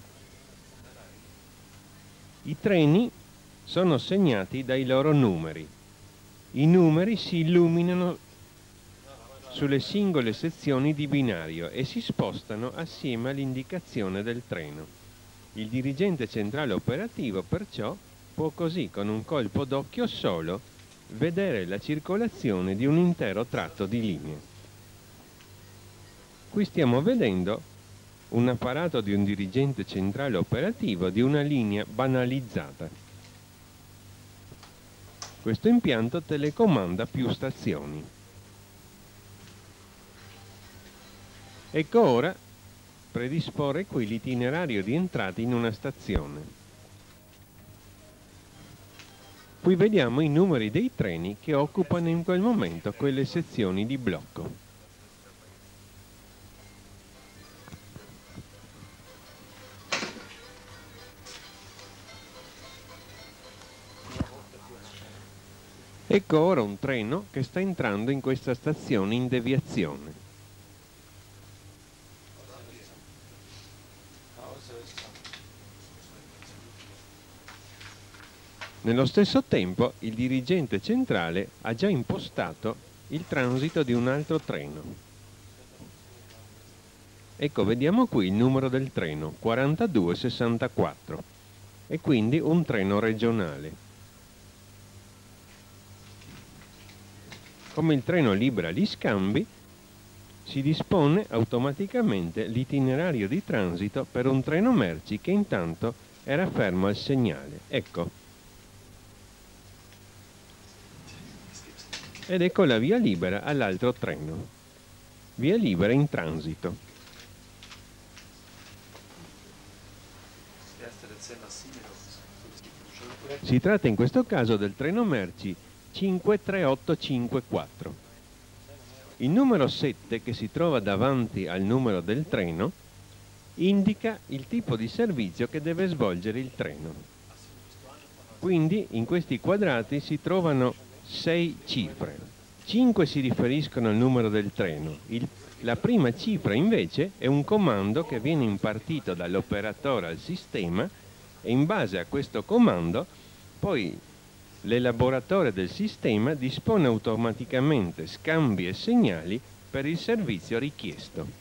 I treni sono segnati dai loro numeri. I numeri si illuminano sulle singole sezioni di binario e si spostano assieme all'indicazione del treno. Il dirigente centrale operativo perciò può così con un colpo d'occhio solo vedere la circolazione di un intero tratto di linea. Qui stiamo vedendo un apparato di un dirigente centrale operativo di una linea banalizzata. Questo impianto telecomanda più stazioni. Ecco ora predisporre qui l'itinerario di entrata in una stazione. Qui vediamo i numeri dei treni che occupano in quel momento quelle sezioni di blocco. Ecco ora un treno che sta entrando in questa stazione in deviazione. Nello stesso tempo il dirigente centrale ha già impostato il transito di un altro treno. Ecco, vediamo qui il numero del treno, 4264, e quindi un treno regionale. Come il treno libera gli scambi, si dispone automaticamente l'itinerario di transito per un treno merci che intanto era fermo al segnale. Ecco. Ed ecco la via libera all'altro treno. Via libera in transito. Si tratta in questo caso del treno merci 53854. Il numero 7 che si trova davanti al numero del treno indica il tipo di servizio che deve svolgere il treno. Quindi in questi quadrati si trovano 6 cifre. 5 si riferiscono al numero del treno. La prima cifra invece è un comando che viene impartito dall'operatore al sistema e in base a questo comando poi l'elaboratore del sistema dispone automaticamente scambi e segnali per il servizio richiesto.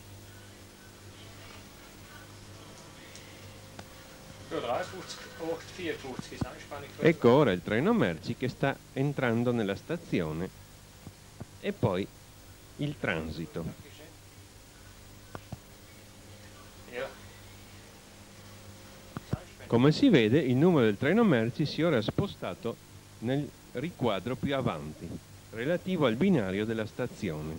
Ecco ora il treno merci che sta entrando nella stazione e poi il transito. Come si vede, il numero del treno merci si è ora spostato nel riquadro più avanti, relativo al binario della stazione.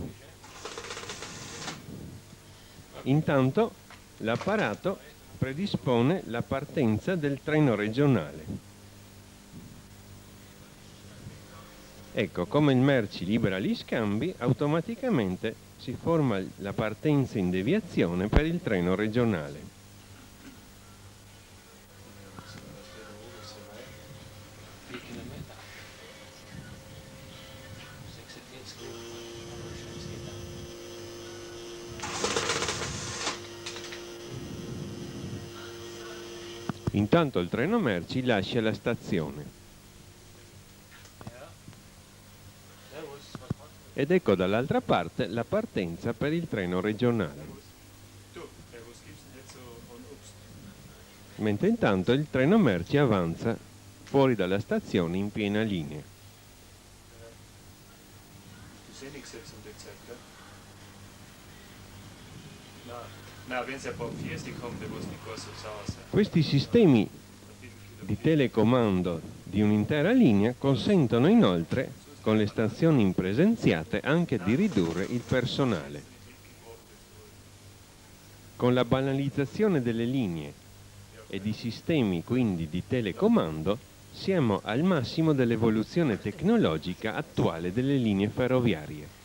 Intanto l'apparato predispone la partenza del treno regionale. Ecco, come il merci libera gli scambi, automaticamente si forma la partenza in deviazione per il treno regionale. Intanto il treno merci lascia la stazione. Ed ecco dall'altra parte la partenza per il treno regionale. Mentre intanto il treno merci avanza fuori dalla stazione in piena linea. Questi sistemi di telecomando di un'intera linea consentono inoltre, con le stazioni impresenziate, anche di ridurre il personale. Con la banalizzazione delle linee e di sistemi quindi di telecomando siamo al massimo dell'evoluzione tecnologica attuale delle linee ferroviarie.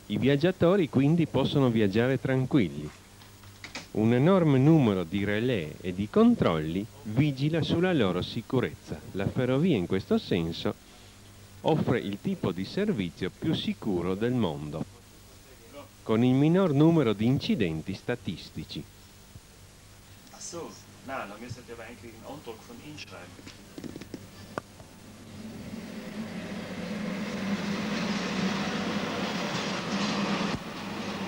I viaggiatori quindi possono viaggiare tranquilli. Un enorme numero di relè e di controlli vigila sulla loro sicurezza. La ferrovia in questo senso offre il tipo di servizio più sicuro del mondo, con il minor numero di incidenti statistici. Ach so, na, wir sollten aber eigentlich einen Antrag von Ihnen schreiben.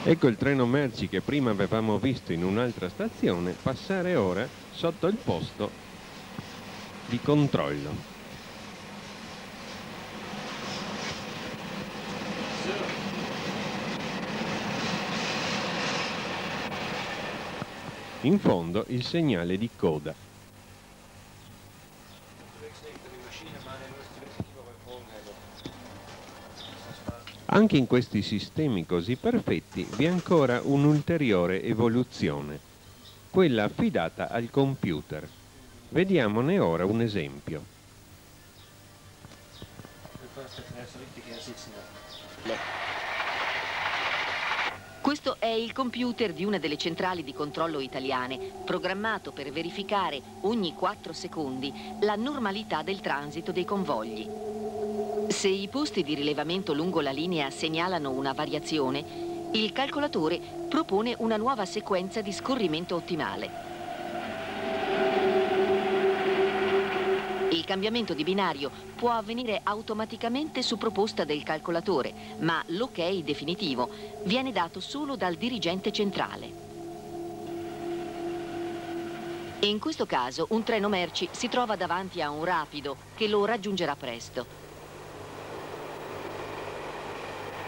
Ecco il treno merci che prima avevamo visto in un'altra stazione passare ora sotto il posto di controllo. In fondo il segnale di coda. Anche in questi sistemi così perfetti vi è ancora un'ulteriore evoluzione, quella affidata al computer. Vediamone ora un esempio. Questo è il computer di una delle centrali di controllo italiane, programmato per verificare ogni 4 secondi la normalità del transito dei convogli. Se i posti di rilevamento lungo la linea segnalano una variazione, il calcolatore propone una nuova sequenza di scorrimento ottimale. Il cambiamento di binario può avvenire automaticamente su proposta del calcolatore, ma l'ok definitivo viene dato solo dal dirigente centrale. In questo caso un treno merci si trova davanti a un rapido che lo raggiungerà presto.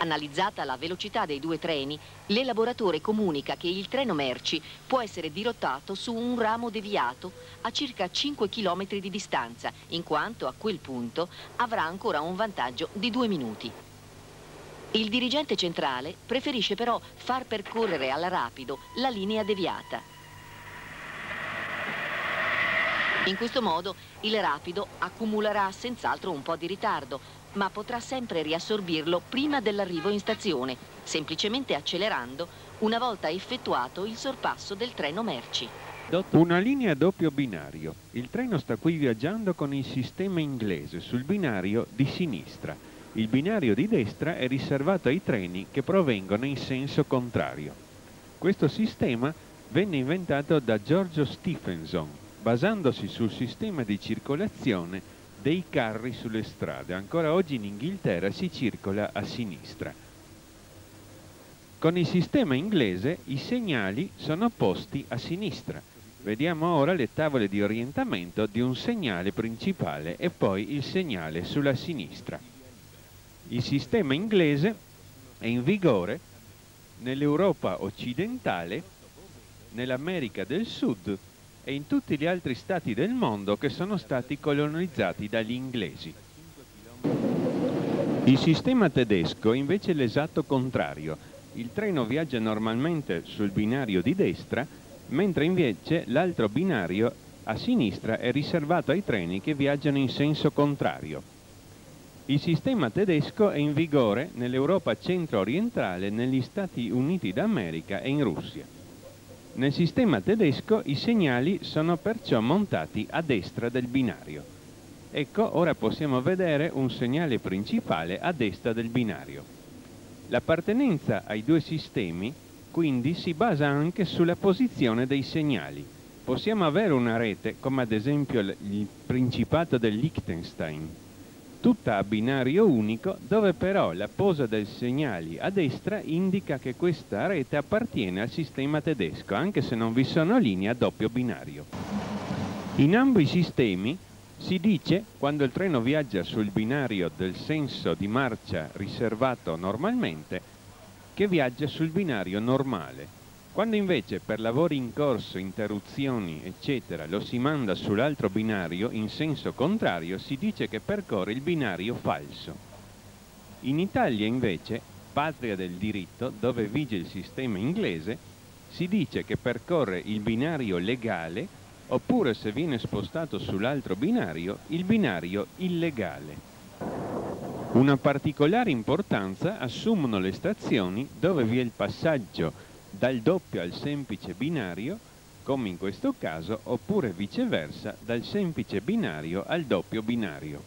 Analizzata la velocità dei due treni, l'elaboratore comunica che il treno merci può essere dirottato su un ramo deviato a circa 5 km di distanza, in quanto a quel punto avrà ancora un vantaggio di 2 minuti. Il dirigente centrale preferisce però far percorrere al rapido la linea deviata. In questo modo il rapido accumulerà senz'altro un po' di ritardo, ma potrà sempre riassorbirlo prima dell'arrivo in stazione, semplicemente accelerando una volta effettuato il sorpasso del treno merci. Una linea a doppio binario. Il treno sta qui viaggiando con il sistema inglese sul binario di sinistra. Il binario di destra è riservato ai treni che provengono in senso contrario. Questo sistema venne inventato da Giorgio Stephenson basandosi sul sistema di circolazione dei carri sulle strade. Ancora oggi in Inghilterra si circola a sinistra. Con il sistema inglese i segnali sono posti a sinistra. Vediamo ora le tavole di orientamento di un segnale principale e poi il segnale sulla sinistra. Il sistema inglese è in vigore nell'Europa occidentale, nell'America del Sud e in tutti gli altri stati del mondo che sono stati colonizzati dagli inglesi. Il sistema tedesco invece è l'esatto contrario. Il treno viaggia normalmente sul binario di destra, mentre invece l'altro binario a sinistra è riservato ai treni che viaggiano in senso contrario. Il sistema tedesco è in vigore nell'Europa centro-orientale, negli Stati Uniti d'America e in Russia. Nel sistema tedesco i segnali sono perciò montati a destra del binario. Ecco, ora possiamo vedere un segnale principale a destra del binario. L'appartenenza ai due sistemi quindi si basa anche sulla posizione dei segnali. Possiamo avere una rete, come ad esempio il Principato del Liechtenstein, tutta a binario unico, dove però la posa dei segnali a destra indica che questa rete appartiene al sistema tedesco, anche se non vi sono linee a doppio binario. In ambo i sistemi si dice, quando il treno viaggia sul binario del senso di marcia riservato normalmente, che viaggia sul binario normale. Quando invece per lavori in corso, interruzioni, eccetera, lo si manda sull'altro binario in senso contrario, si dice che percorre il binario falso. In Italia invece, patria del diritto, dove vige il sistema inglese, si dice che percorre il binario legale, oppure se viene spostato sull'altro binario, il binario illegale. Una particolare importanza assumono le stazioni dove vi è il passaggio dal doppio al semplice binario, come in questo caso, oppure viceversa dal semplice binario al doppio binario.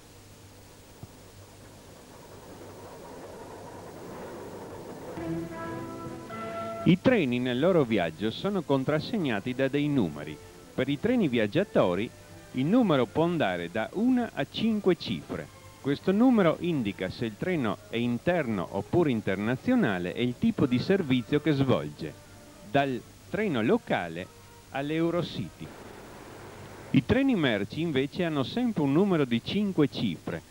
I treni nel loro viaggio sono contrassegnati da dei numeri. Per i treni viaggiatori il numero può andare da 1 a 5 cifre. Questo numero indica se il treno è interno oppure internazionale e il tipo di servizio che svolge, dal treno locale all'Eurocity. I treni merci invece hanno sempre un numero di 5 cifre.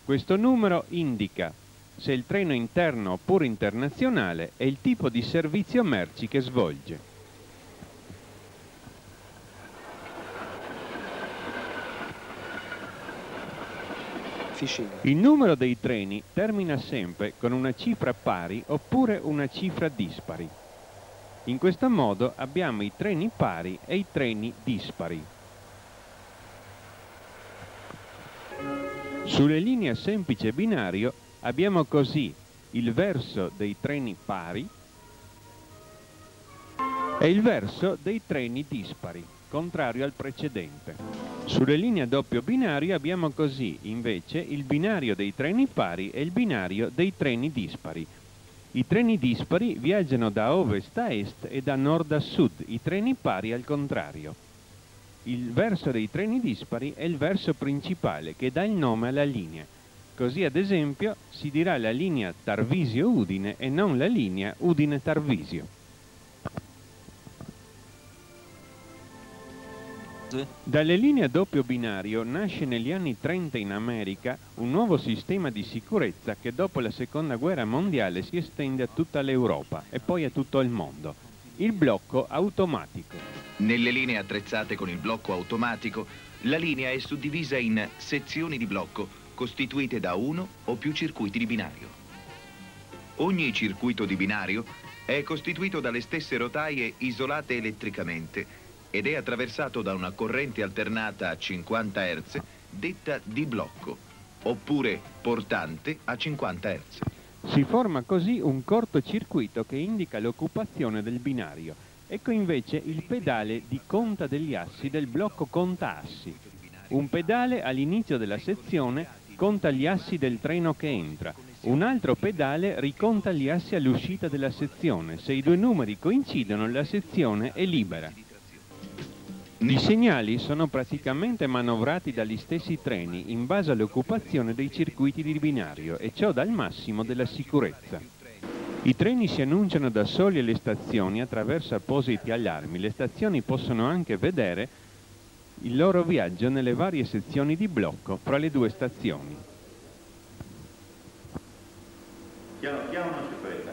Questo numero indica se il treno è interno oppure internazionale e il tipo di servizio merci che svolge. Il numero dei treni termina sempre con una cifra pari oppure una cifra dispari. In questo modo abbiamo i treni pari e i treni dispari. Sulle linee a semplice binario abbiamo così il verso dei treni pari e il verso dei treni dispari, contrario al precedente. Sulle linee a doppio binario abbiamo così invece il binario dei treni pari e il binario dei treni dispari. I treni dispari viaggiano da ovest a est e da nord a sud, i treni pari al contrario. Il verso dei treni dispari è il verso principale che dà il nome alla linea. Così ad esempio si dirà la linea Tarvisio-Udine e non la linea Udine-Tarvisio. Dalle linee a doppio binario nasce negli anni 30 in America un nuovo sistema di sicurezza che dopo la seconda guerra mondiale si estende a tutta l'Europa e poi a tutto il mondo. Il blocco automatico. Nelle linee attrezzate con il blocco automatico, la linea è suddivisa in sezioni di blocco costituite da uno o più circuiti di binario. Ogni circuito di binario è costituito dalle stesse rotaie isolate elettricamente ed è attraversato da una corrente alternata a 50 Hz detta di blocco, oppure portante a 50 Hz. Si forma così un cortocircuito che indica l'occupazione del binario. Ecco invece il pedale di conta degli assi del blocco conta assi. Un pedale all'inizio della sezione conta gli assi del treno che entra. Un altro pedale riconta gli assi all'uscita della sezione. Se i due numeri coincidono, la sezione è libera. I segnali sono praticamente manovrati dagli stessi treni in base all'occupazione dei circuiti di binario e ciò dà il massimo della sicurezza. I treni si annunciano da soli alle stazioni attraverso appositi allarmi. Le stazioni possono anche vedere il loro viaggio nelle varie sezioni di blocco fra le due stazioni. Piano piano non si frega.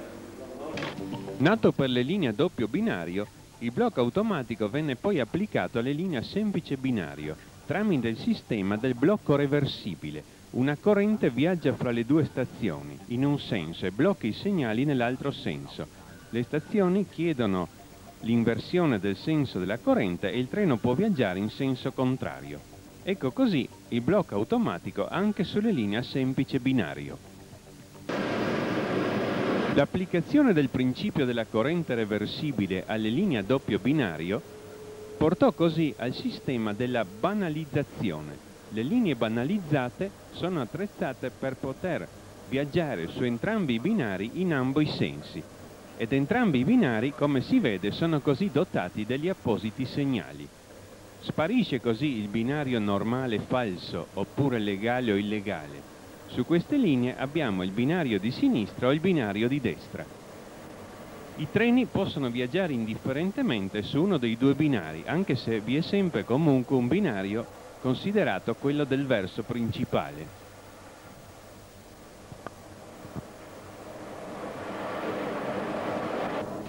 Nato per le linee a doppio binario, il blocco automatico venne poi applicato alle linee a semplice binario tramite il sistema del blocco reversibile. Una corrente viaggia fra le due stazioni in un senso e blocca i segnali nell'altro senso. Le stazioni chiedono l'inversione del senso della corrente e il treno può viaggiare in senso contrario. Ecco così il blocco automatico anche sulle linee a semplice binario. L'applicazione del principio della corrente reversibile alle linee a doppio binario portò così al sistema della banalizzazione. Le linee banalizzate sono attrezzate per poter viaggiare su entrambi i binari in ambo i sensi ed entrambi i binari, come si vede, sono così dotati degli appositi segnali. Sparisce così il binario normale falso oppure legale o illegale. Su queste linee abbiamo il binario di sinistra o il binario di destra. I treni possono viaggiare indifferentemente su uno dei due binari, anche se vi è sempre comunque un binario considerato quello del verso principale.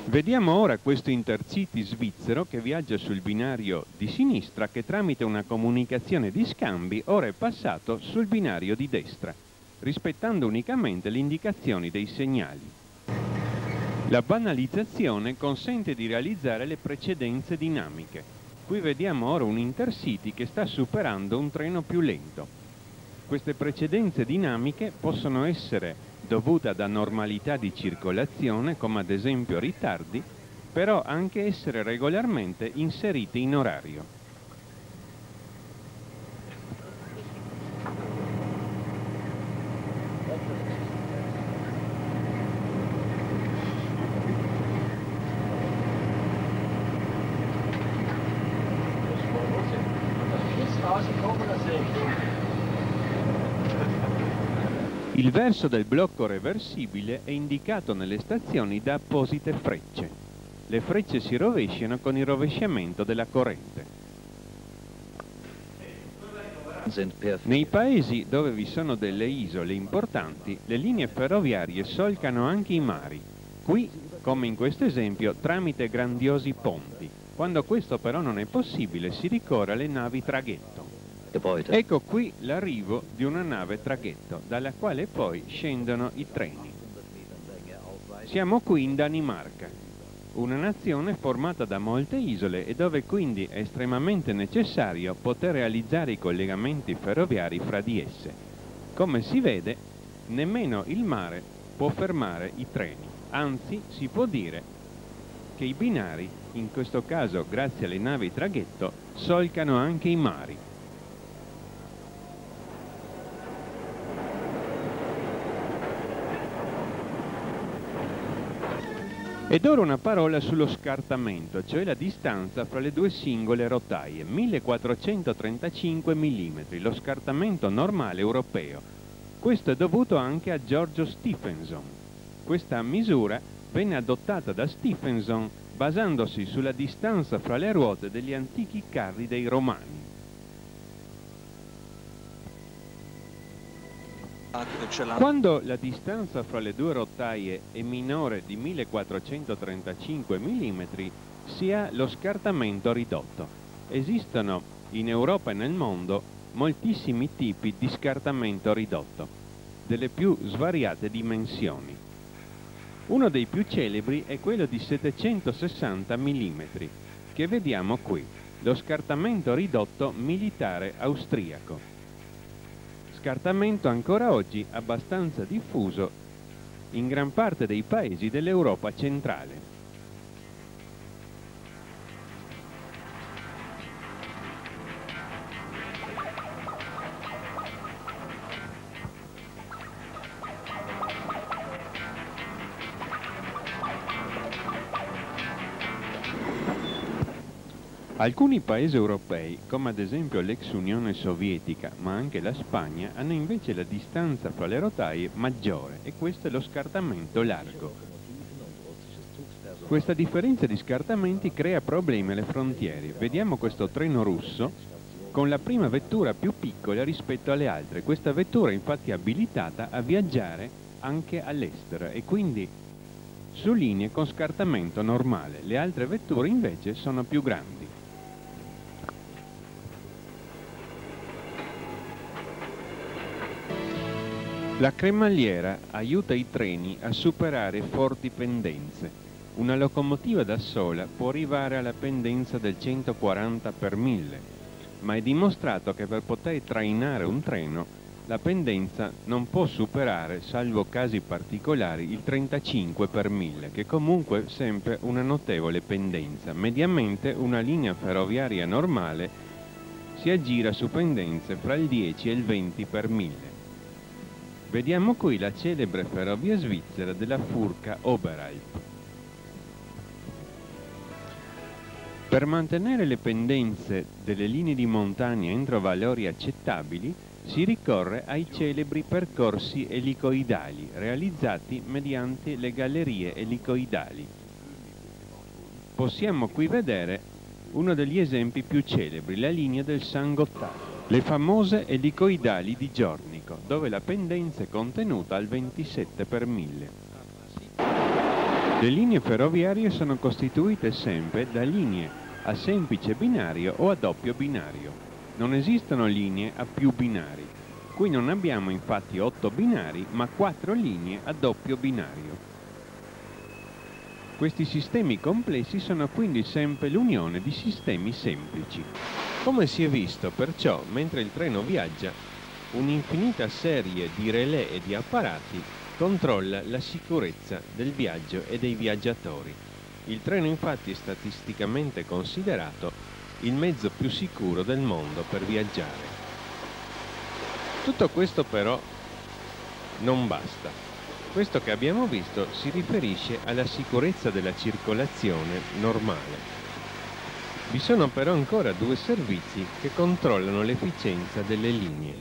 Vediamo ora questo Intercity svizzero che viaggia sul binario di sinistra che tramite una comunicazione di scambi ora è passato sul binario di destra, rispettando unicamente le indicazioni dei segnali. La banalizzazione consente di realizzare le precedenze dinamiche. Qui vediamo ora un Intercity che sta superando un treno più lento. Queste precedenze dinamiche possono essere dovute ad anormalità di circolazione, come ad esempio ritardi, però anche essere regolarmente inserite in orario. Il verso del blocco reversibile è indicato nelle stazioni da apposite frecce. Le frecce si rovesciano con il rovesciamento della corrente. Nei paesi dove vi sono delle isole importanti, le linee ferroviarie solcano anche i mari. Qui, come in questo esempio, tramite grandiosi ponti. Quando questo però non è possibile, si ricorre alle navi traghetto. Ecco qui l'arrivo di una nave traghetto, dalla quale poi scendono i treni. Siamo qui in Danimarca, una nazione formata da molte isole e dove quindi è estremamente necessario poter realizzare i collegamenti ferroviari fra di esse. Come si vede, nemmeno il mare può fermare i treni, anzi si può dire che i binari, in questo caso grazie alle navi traghetto, solcano anche i mari. Ed ora una parola sullo scartamento, cioè la distanza fra le due singole rotaie, 1435 mm, lo scartamento normale europeo. Questo è dovuto anche a Giorgio Stephenson. Questa misura venne adottata da Stephenson basandosi sulla distanza fra le ruote degli antichi carri dei Romani. Quando la distanza fra le due rotaie è minore di 1435 mm, si ha lo scartamento ridotto. Esistono in Europa e nel mondo moltissimi tipi di scartamento ridotto, delle più svariate dimensioni. Uno dei più celebri è quello di 760 mm, che vediamo qui, lo scartamento ridotto militare austriaco. Scartamento ancora oggi abbastanza diffuso in gran parte dei paesi dell'Europa centrale. Alcuni paesi europei, come ad esempio l'ex Unione Sovietica, ma anche la Spagna, hanno invece la distanza fra le rotaie maggiore e questo è lo scartamento largo. Questa differenza di scartamenti crea problemi alle frontiere. Vediamo questo treno russo con la prima vettura più piccola rispetto alle altre. Questa vettura è infatti abilitata a viaggiare anche all'estero e quindi su linee con scartamento normale. Le altre vetture invece sono più grandi. La cremagliera aiuta i treni a superare forti pendenze. Una locomotiva da sola può arrivare alla pendenza del 140 per 1000, ma è dimostrato che per poter trainare un treno la pendenza non può superare, salvo casi particolari, il 35 per 1000, che comunque è sempre una notevole pendenza. Mediamente una linea ferroviaria normale si aggira su pendenze fra il 10 e il 20 per 1000. Vediamo qui la celebre ferrovia svizzera della Furka Oberalp. Per mantenere le pendenze delle linee di montagna entro valori accettabili si ricorre ai celebri percorsi elicoidali realizzati mediante le gallerie elicoidali. Possiamo qui vedere uno degli esempi più celebri, la linea del San Gottardo. Le famose elicoidali di Giornico, dove la pendenza è contenuta al 27 per 1000. Le linee ferroviarie sono costituite sempre da linee a semplice binario o a doppio binario. Non esistono linee a più binari. Qui non abbiamo infatti 8 binari, ma 4 linee a doppio binario. Questi sistemi complessi sono quindi sempre l'unione di sistemi semplici. Come si è visto, perciò, mentre il treno viaggia, un'infinita serie di relè e di apparati controlla la sicurezza del viaggio e dei viaggiatori. Il treno infatti è statisticamente considerato il mezzo più sicuro del mondo per viaggiare. Tutto questo però non basta. Questo che abbiamo visto si riferisce alla sicurezza della circolazione normale. Vi sono però ancora due servizi che controllano l'efficienza delle linee: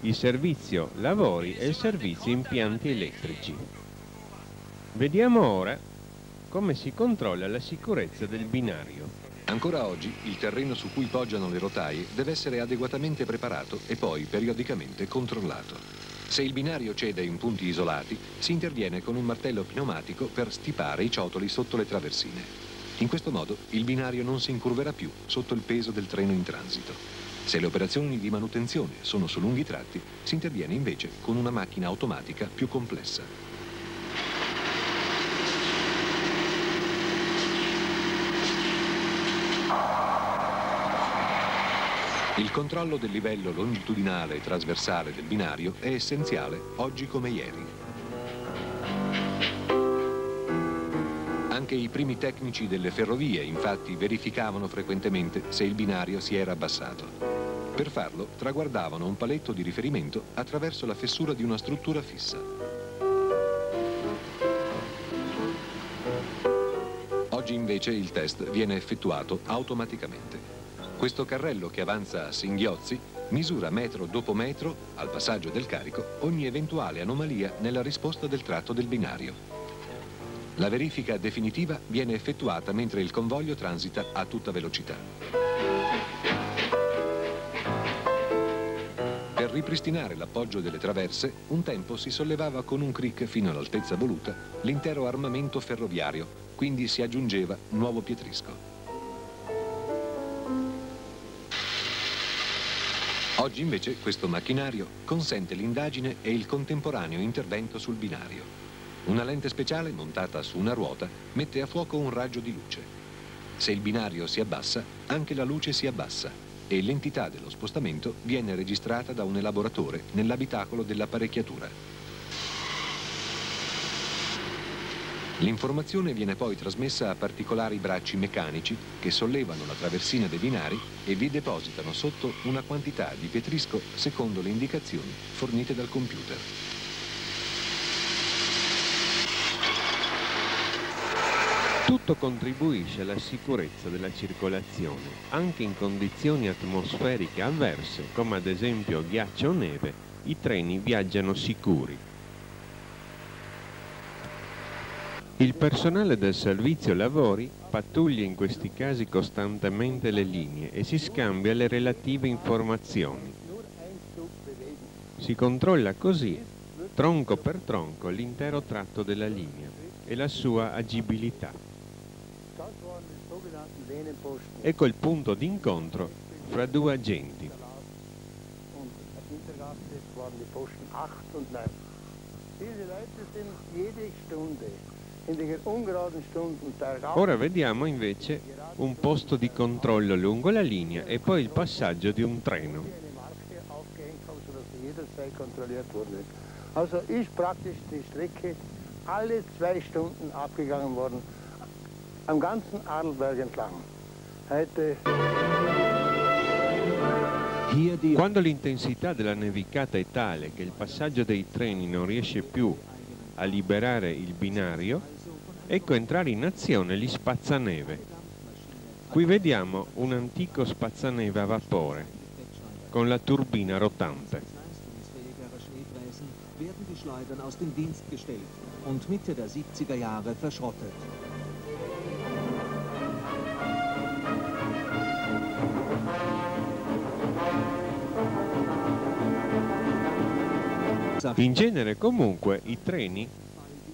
il servizio lavori e il servizio impianti elettrici. Vediamo ora come si controlla la sicurezza del binario. Ancora oggi il terreno su cui poggiano le rotaie deve essere adeguatamente preparato e poi periodicamente controllato. Se il binario cede in punti isolati, si interviene con un martello pneumatico per stipare i ciotoli sotto le traversine. In questo modo il binario non si incurverà più sotto il peso del treno in transito. Se le operazioni di manutenzione sono su lunghi tratti, si interviene invece con una macchina automatica più complessa. Il controllo del livello longitudinale e trasversale del binario è essenziale oggi come ieri. Anche i primi tecnici delle ferrovie, infatti, verificavano frequentemente se il binario si era abbassato. Per farlo, traguardavano un paletto di riferimento attraverso la fessura di una struttura fissa. Oggi invece il test viene effettuato automaticamente. Questo carrello che avanza a singhiozzi misura metro dopo metro, al passaggio del carico, ogni eventuale anomalia nella risposta del tratto del binario. La verifica definitiva viene effettuata mentre il convoglio transita a tutta velocità. Per ripristinare l'appoggio delle traverse, un tempo si sollevava con un crick fino all'altezza voluta l'intero armamento ferroviario, quindi si aggiungeva nuovo pietrisco. Oggi invece questo macchinario consente l'indagine e il contemporaneo intervento sul binario. Una lente speciale montata su una ruota mette a fuoco un raggio di luce. Se il binario si abbassa, anche la luce si abbassa e l'entità dello spostamento viene registrata da un elaboratore nell'abitacolo dell'apparecchiatura. L'informazione viene poi trasmessa a particolari bracci meccanici che sollevano la traversina dei binari e vi depositano sotto una quantità di pietrisco secondo le indicazioni fornite dal computer. Tutto contribuisce alla sicurezza della circolazione, anche in condizioni atmosferiche avverse, come ad esempio ghiaccio o neve, i treni viaggiano sicuri. Il personale del servizio lavori pattuglia in questi casi costantemente le linee e si scambia le relative informazioni. Si controlla così, tronco per tronco, l'intero tratto della linea e la sua agibilità. Ecco il punto d'incontro fra due agenti. Ora vediamo invece un posto di controllo lungo la linea e poi il passaggio di un treno. Also ist praktisch die Strecke alle 2 Stunden abgegangen worden, am ganzen Adelberg entlang. Quando l'intensità della nevicata è tale che il passaggio dei treni non riesce più a liberare il binario, ecco entrare in azione gli spazzaneve. Qui vediamo un antico spazzaneve a vapore con la turbina rotante. Werden die Schleudern aus dem Dienst gestellt und Mitte der 70er Jahre verschrottet. In genere comunque i treni,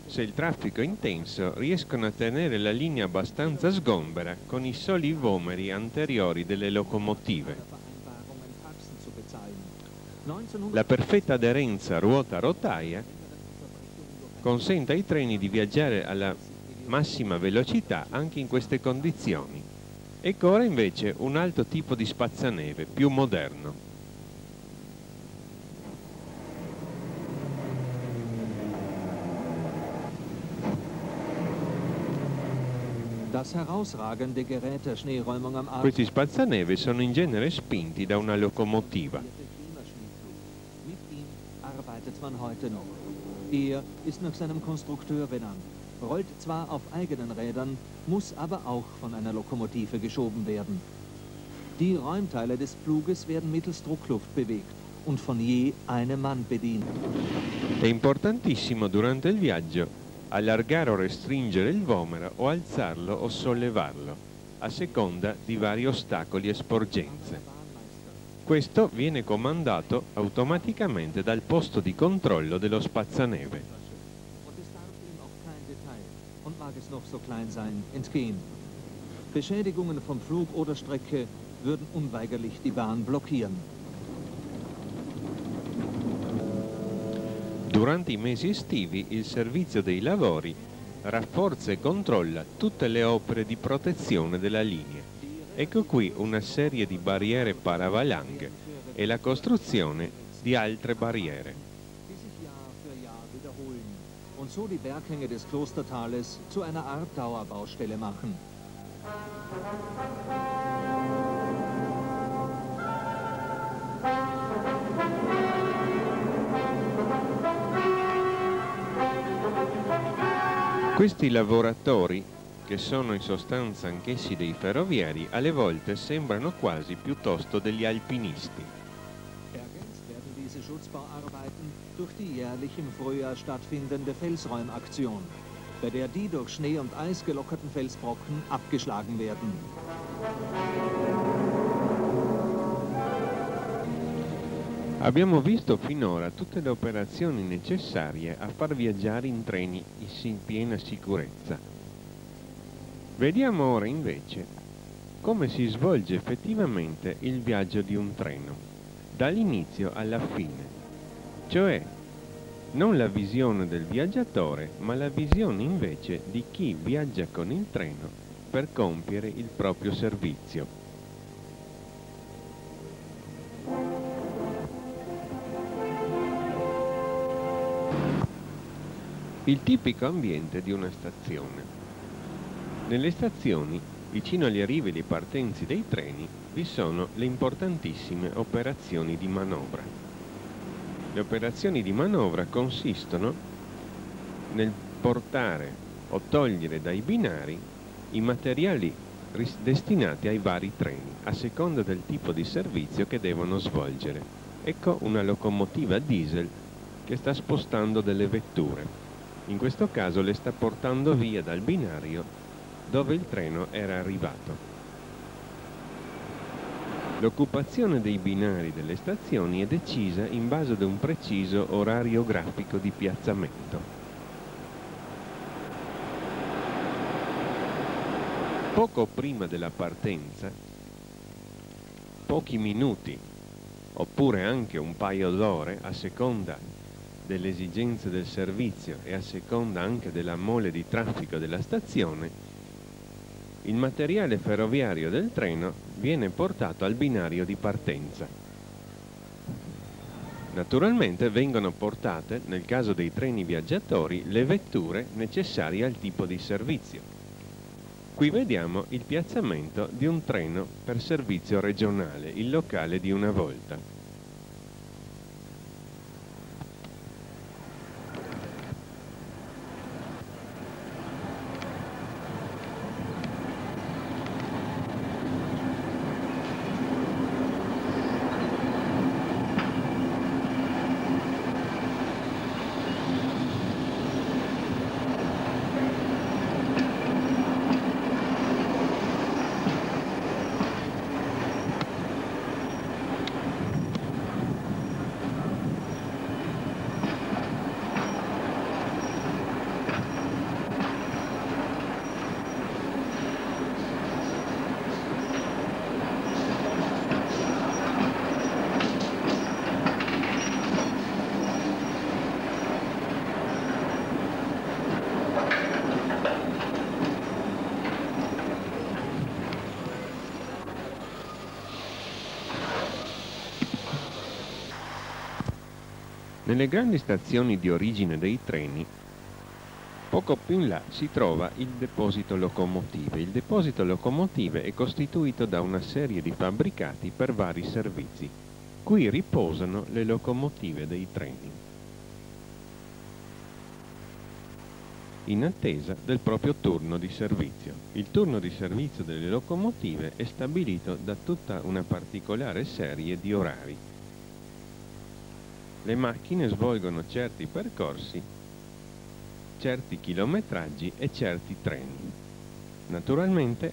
se il traffico è intenso, riescono a tenere la linea abbastanza sgombera con i soli vomeri anteriori delle locomotive. La perfetta aderenza ruota-rotaia consente ai treni di viaggiare alla massima velocità anche in queste condizioni. Ecco ora invece un altro tipo di spazzaneve, più moderno. Questi spazzaneve sono in genere spinti da una locomotiva. Arbeitet man heute noch. Er ist nach seinem Konstrukteur benannt, rollt zwar auf eigenen Rädern, muss aber auch von einer Lokomotive geschoben werden. Die Räumteile des Pfluges werden mittels Druckluft bewegt und von je einem Mann bedient. È importantissimo durante il viaggio allargare o restringere il vomero o alzarlo o sollevarlo, a seconda di vari ostacoli e sporgenze. Questo viene comandato automaticamente dal posto di controllo dello spazzaneve. Und mag es noch so klein sein, entgehen. Beschädigungen vom Flug oder Strecke würden unweigerlich die Bahn blockieren. Durante i mesi estivi il servizio dei lavori rafforza e controlla tutte le opere di protezione della linea. Ecco qui una serie di barriere paravalanghe e la costruzione di altre barriere. Die sich Jahr für Jahr wiederholen und so die Berghänge des Klostertales zu einer Art Dauerbaustelle machen. Questi lavoratori, che sono in sostanza anch'essi dei ferrovieri, alle volte sembrano quasi piuttosto degli alpinisti. Ergänzt werden diese Schutzbauarbeiten durch die jährlich im Frühjahr stattfindende Felsräumaktion, bei der die durch Schnee und Eis gelockerten Felsbrocken abgeschlagen werden. Abbiamo visto finora tutte le operazioni necessarie a far viaggiare in treni in piena sicurezza. Vediamo ora invece come si svolge effettivamente il viaggio di un treno, dall'inizio alla fine, cioè non la visione del viaggiatore, ma la visione invece di chi viaggia con il treno per compiere il proprio servizio. Il tipico ambiente di una stazione. Nelle stazioni, vicino agli arrivi e alle partenze dei treni, vi sono le importantissime operazioni di manovra. Le operazioni di manovra consistono nel portare o togliere dai binari i materiali destinati ai vari treni, a seconda del tipo di servizio che devono svolgere. Ecco una locomotiva diesel che sta spostando delle vetture. In questo caso le sta portando via dal binario dove il treno era arrivato. L'occupazione dei binari delle stazioni è decisa in base ad un preciso orario grafico di piazzamento. Poco prima della partenza, pochi minuti, oppure anche un paio d'ore, a seconda delle esigenze del servizio e a seconda anche della mole di traffico della stazione, il materiale ferroviario del treno viene portato al binario di partenza. Naturalmente vengono portate, nel caso dei treni viaggiatori, le vetture necessarie al tipo di servizio. Qui vediamo il piazzamento di un treno per servizio regionale, il locale di una volta. Nelle grandi stazioni di origine dei treni, poco più in là si trova il deposito locomotive. Il deposito locomotive è costituito da una serie di fabbricati per vari servizi. Qui riposano le locomotive dei treni, in attesa del proprio turno di servizio. Il turno di servizio delle locomotive è stabilito da tutta una particolare serie di orari. Le macchine svolgono certi percorsi, certi chilometraggi e certi treni. Naturalmente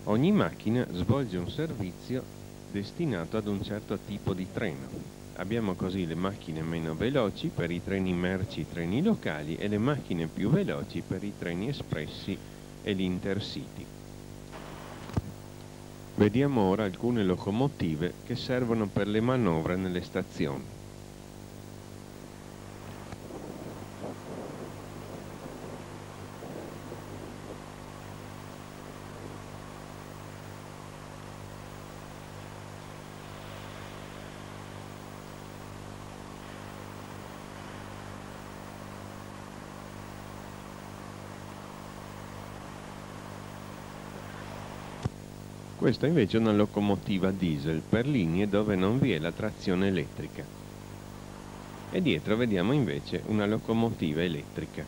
ogni macchina svolge un servizio destinato ad un certo tipo di treno. Abbiamo così le macchine meno veloci per i treni merci, i treni locali, e le macchine più veloci per i treni espressi e gli intercity. Vediamo ora alcune locomotive che servono per le manovre nelle stazioni. Questa invece è una locomotiva diesel per linee dove non vi è la trazione elettrica. E dietro vediamo invece una locomotiva elettrica.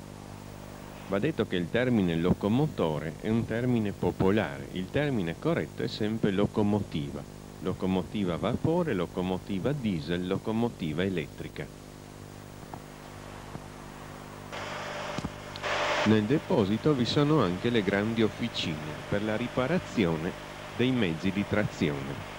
Va detto che il termine locomotore è un termine popolare, il termine corretto è sempre locomotiva. Locomotiva a vapore, locomotiva diesel, locomotiva elettrica. Nel deposito vi sono anche le grandi officine per la riparazione dei mezzi di trazione.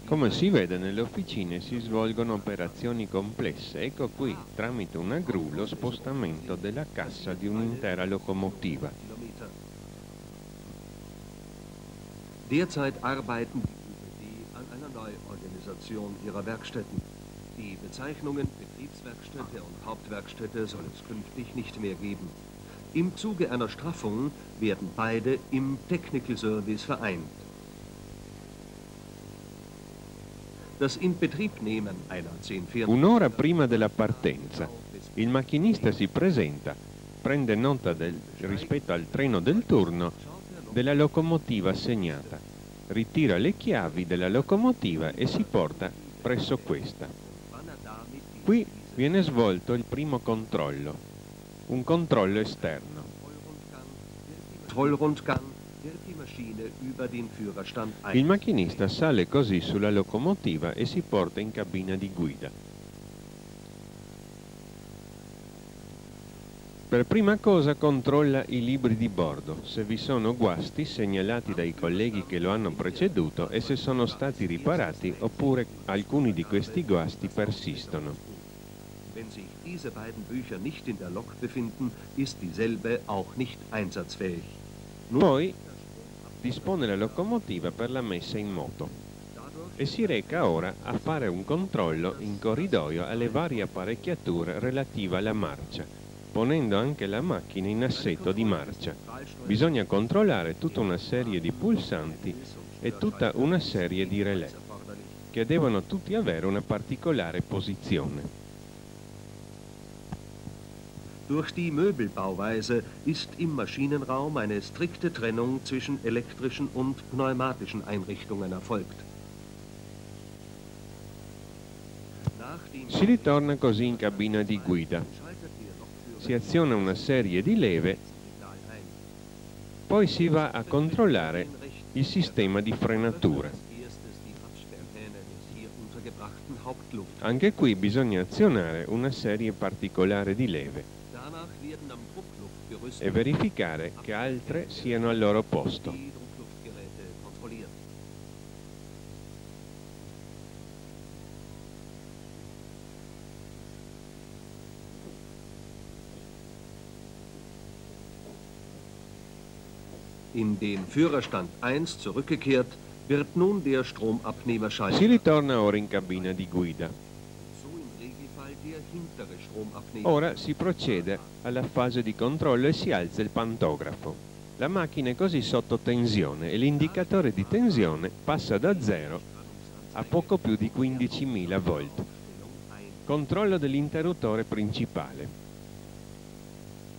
Come si vede, nelle officine si svolgono operazioni complesse. Ecco qui, tramite una gru, lo spostamento della cassa di un'intera locomotiva. Derzeit arbeiten die ÖBB an einer Neuorganisation ihrer Werkstätten. Die Bezeichnungen Betriebswerkstätte und Hauptwerkstätte soll es künftig nicht mehr geben. Im Zuge einer Straffung werden beide im Technical Service vereint. Das Inbetriebnehmen einer 10-4... Un'ora prima della partenza, il macchinista si presenta, prende nota rispetto al treno del turno della locomotiva assegnata, ritira le chiavi della locomotiva e si porta presso questa. Qui viene svolto il primo controllo, un controllo esterno. Il macchinista sale così sulla locomotiva e si porta in cabina di guida. Per prima cosa controlla i libri di bordo, se vi sono guasti segnalati dai colleghi che lo hanno preceduto e se sono stati riparati oppure alcuni di questi guasti persistono. Wenn sich diese beiden Bücher nicht in der Lok befinden, ist dieselbe auch nicht einsatzfähig. Poi dispone la locomotiva per la messa in moto e si reca ora a fare un controllo in corridoio alle varie apparecchiature relative alla marcia, ponendo anche la macchina in assetto di marcia. Bisogna controllare tutta una serie di pulsanti e tutta una serie di relè, che devono tutti avere una particolare posizione. Durch die Möbelbauweise ist im Maschinenraum eine strikte Trennung zwischen elektrischen und pneumatischen Einrichtungen erfolgt. Si ritorna così in cabina di guida. Si aziona una serie di leve, poi si va a controllare il sistema di frenatura. Anche qui bisogna azionare una serie particolare di leve e verificare che altre siano al loro posto. In den Führerstand 1 zurückgekehrt, wird nun der Stromabnehmerschalter. Si ritorna ora in cabina di guida. Ora si procede alla fase di controllo e si alza il pantografo. La macchina è così sotto tensione e l'indicatore di tensione passa da 0 a poco più di 15.000 volt. Controllo dell'interruttore principale.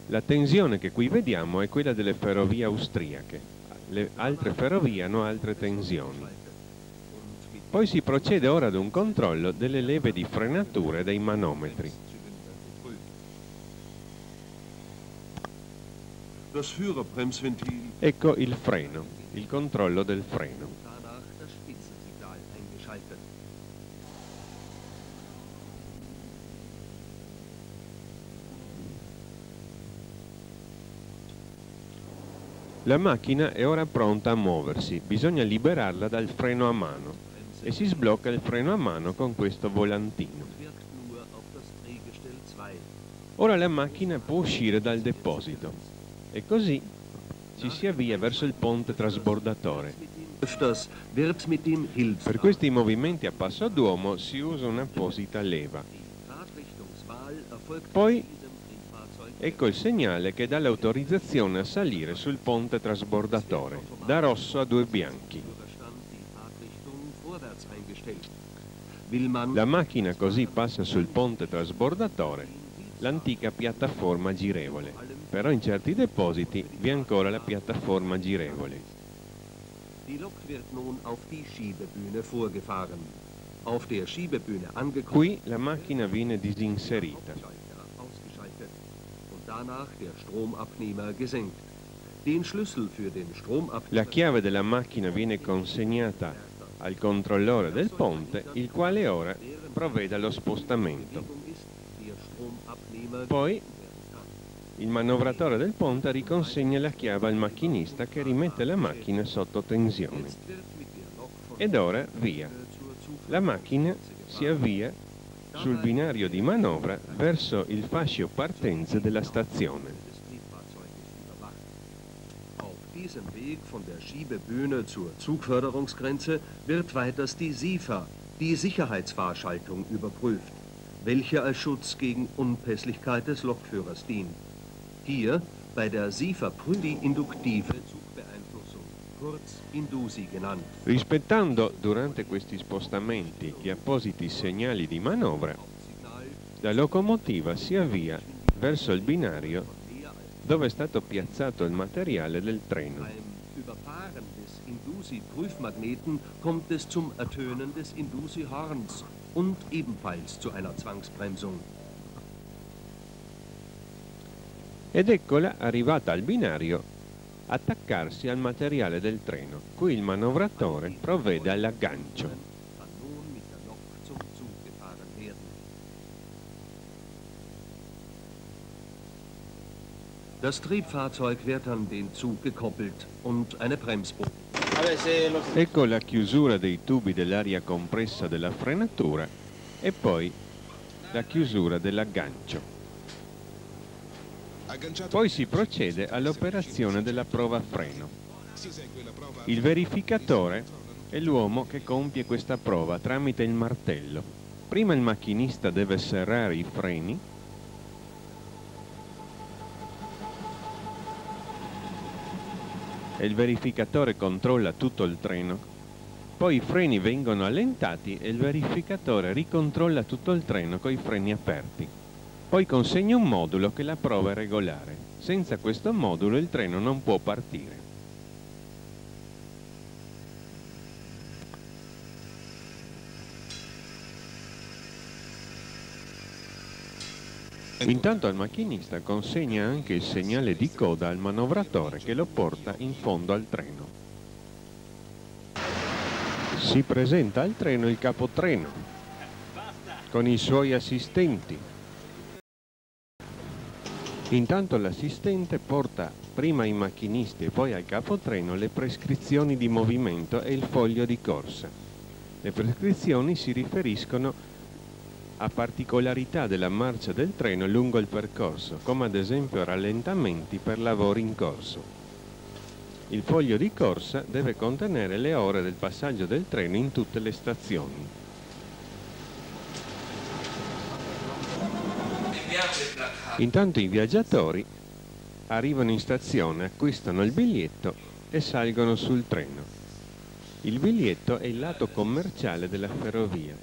La tensione che qui vediamo è quella delle ferrovie austriache. Le altre ferrovie hanno altre tensioni. Poi si procede ora ad un controllo delle leve di frenatura e dei manometri. Ecco il freno, il controllo del freno. La macchina è ora pronta a muoversi, bisogna liberarla dal freno a mano e si sblocca il freno a mano con questo volantino. Ora la macchina può uscire dal deposito e così ci si avvia verso il ponte trasbordatore. Per questi movimenti a passo d'uomo si usa un'apposita leva. Poi ecco il segnale che dà l'autorizzazione a salire sul ponte trasbordatore, da rosso a 2 bianchi. La macchina così passa sul ponte trasbordatore, l'antica piattaforma girevole, però in certi depositi vi è ancora la piattaforma girevole. Qui la macchina viene disinserita. La chiave della macchina viene consegnata al controllore del ponte, il quale ora provvede allo spostamento. Poi il manovratore del ponte riconsegna la chiave al macchinista che rimette la macchina sotto tensione. Ed ora via. La macchina si avvia sul binario di manovra verso il fascio partenza della stazione. Auf diesem Weg von der Schiebebühne zur Zugförderungsgrenze wird weiters die SIFA, die Sicherheitsfahrschaltung, überprüft, welche als Schutz gegen Unpässlichkeit des Lokführers dient. Hier bei der SIFA prüft die induktive Zugbeeinflussung, kurz Indusi genannt. Rispettando durante questi spostamenti gli appositi segnali di manovra, la locomotiva si avvia verso il binario dove è stato piazzato il materiale del treno. Beim Überfahren des Indusi-Prüfmagneten kommt es zum Ertönen des Indusi-Horns und ebenfalls zu einer Zwangsbremsung. Ed eccola arrivata al binario attaccarsi al materiale del treno. Qui il manovratore provvede all'aggancio. Das Triebfahrzeug wird an den Zug gekoppelt und eine Bremsbogen. Ecco la chiusura dei tubi dell'aria compressa della frenatura e poi la chiusura dell'aggancio. Poi si procede all'operazione della prova freno. Il verificatore è l'uomo che compie questa prova tramite il martello. Prima il macchinista deve serrare i freni e il verificatore controlla tutto il treno. Poi i freni vengono allentati e il verificatore ricontrolla tutto il treno con i freni aperti. Poi consegna un modulo che la prova è regolare. Senza questo modulo il treno non può partire. Intanto il macchinista consegna anche il segnale di coda al manovratore che lo porta in fondo al treno. Si presenta al treno il capotreno con i suoi assistenti. Intanto l'assistente porta prima ai macchinisti e poi al capotreno le prescrizioni di movimento e il foglio di corsa. Le prescrizioni si riferiscono a particolarità della marcia del treno lungo il percorso, come ad esempio rallentamenti per lavori in corso. Il foglio di corsa deve contenere le ore del passaggio del treno in tutte le stazioni. Intanto i viaggiatori arrivano in stazione, acquistano il biglietto e salgono sul treno. Il biglietto è il lato commerciale della ferrovia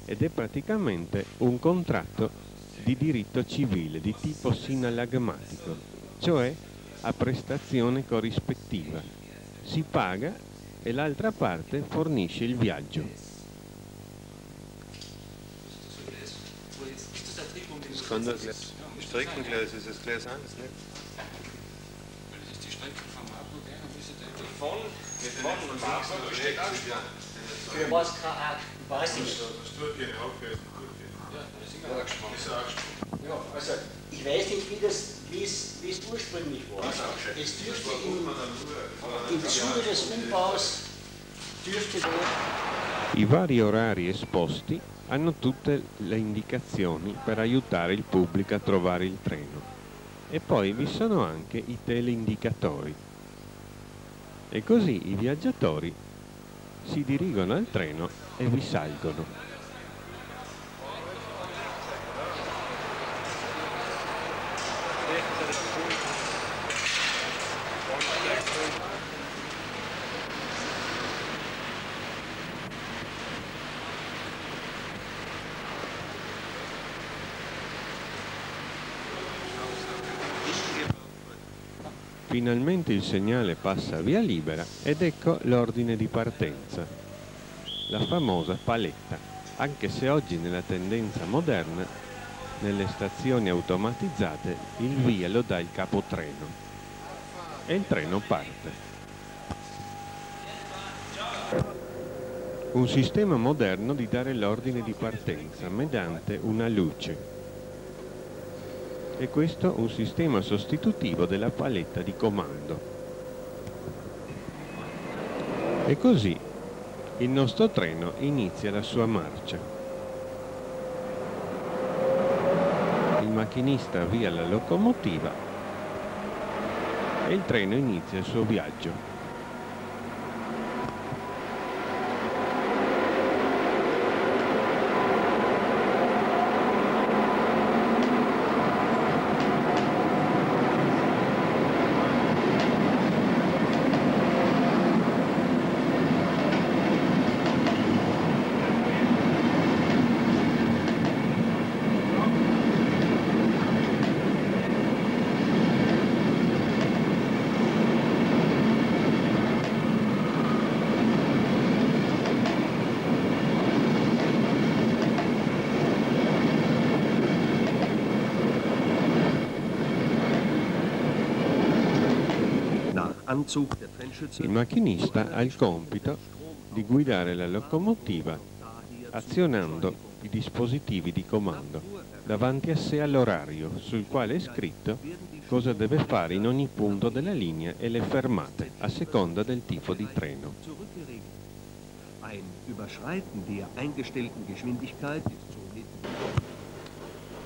ed è praticamente un contratto di diritto civile di tipo sinallagmatico, cioè a prestazione corrispettiva. Si paga e l'altra parte fornisce il viaggio. Streckengleis, ist das Gleis 1, ne? Das ist die Strecke von Marburg her, wie sie da von Marburg steht Für was weiß ich. Das tut hier auch. Ja, das ist immer angesprochen. Ja, also ich weiß nicht, wie es ursprünglich war. Es dürfte im Zuge des Umbaus dürfte I vari orari esposti hanno tutte le indicazioni per aiutare il pubblico a trovare il treno. E poi vi sono anche i teleindicatori. E così i viaggiatori si dirigono al treno e vi salgono. Finalmente il segnale passa via libera ed ecco l'ordine di partenza, la famosa paletta, anche se oggi nella tendenza moderna, nelle stazioni automatizzate, il via lo dà il capotreno e il treno parte. Un sistema moderno di dare l'ordine di partenza mediante una luce. E questo un sistema sostitutivo della paletta di comando. E così il nostro treno inizia la sua marcia. Il macchinista avvia la locomotiva e il treno inizia il suo viaggio. Il macchinista ha il compito di guidare la locomotiva azionando i dispositivi di comando davanti a sé all'orario, sul quale è scritto cosa deve fare in ogni punto della linea e le fermate, a seconda del tipo di treno. Ein Überschreiten der eingestellten Geschwindigkeit ist somit...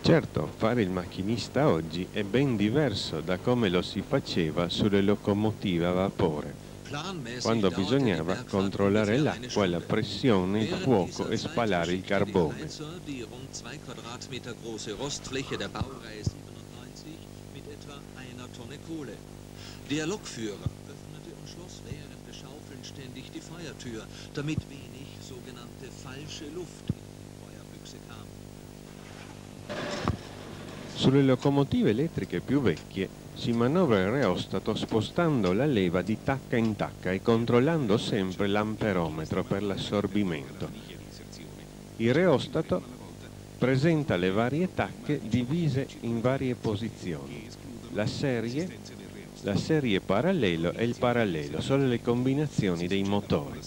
Certo, fare il macchinista oggi è ben diverso da come lo si faceva sulle locomotive a vapore, quando bisognava controllare l'acqua, la pressione, il fuoco e spalare il carbone. Die rund 2 Quadratmeter große Rostfläche der Baureihe 97 mit etwa 1 Tonne Kohle. Der Lokführer öffnete und schloss während des Schaufeln ständig die Feuertür, damit wenig sogenannte falsche Luft in die Feuerbüchse kam. Sulle locomotive elettriche più vecchie si manovra il reostato spostando la leva di tacca in tacca e controllando sempre l'amperometro per l'assorbimento. Il reostato presenta le varie tacche divise in varie posizioni. La serie parallelo e il parallelo sono le combinazioni dei motori.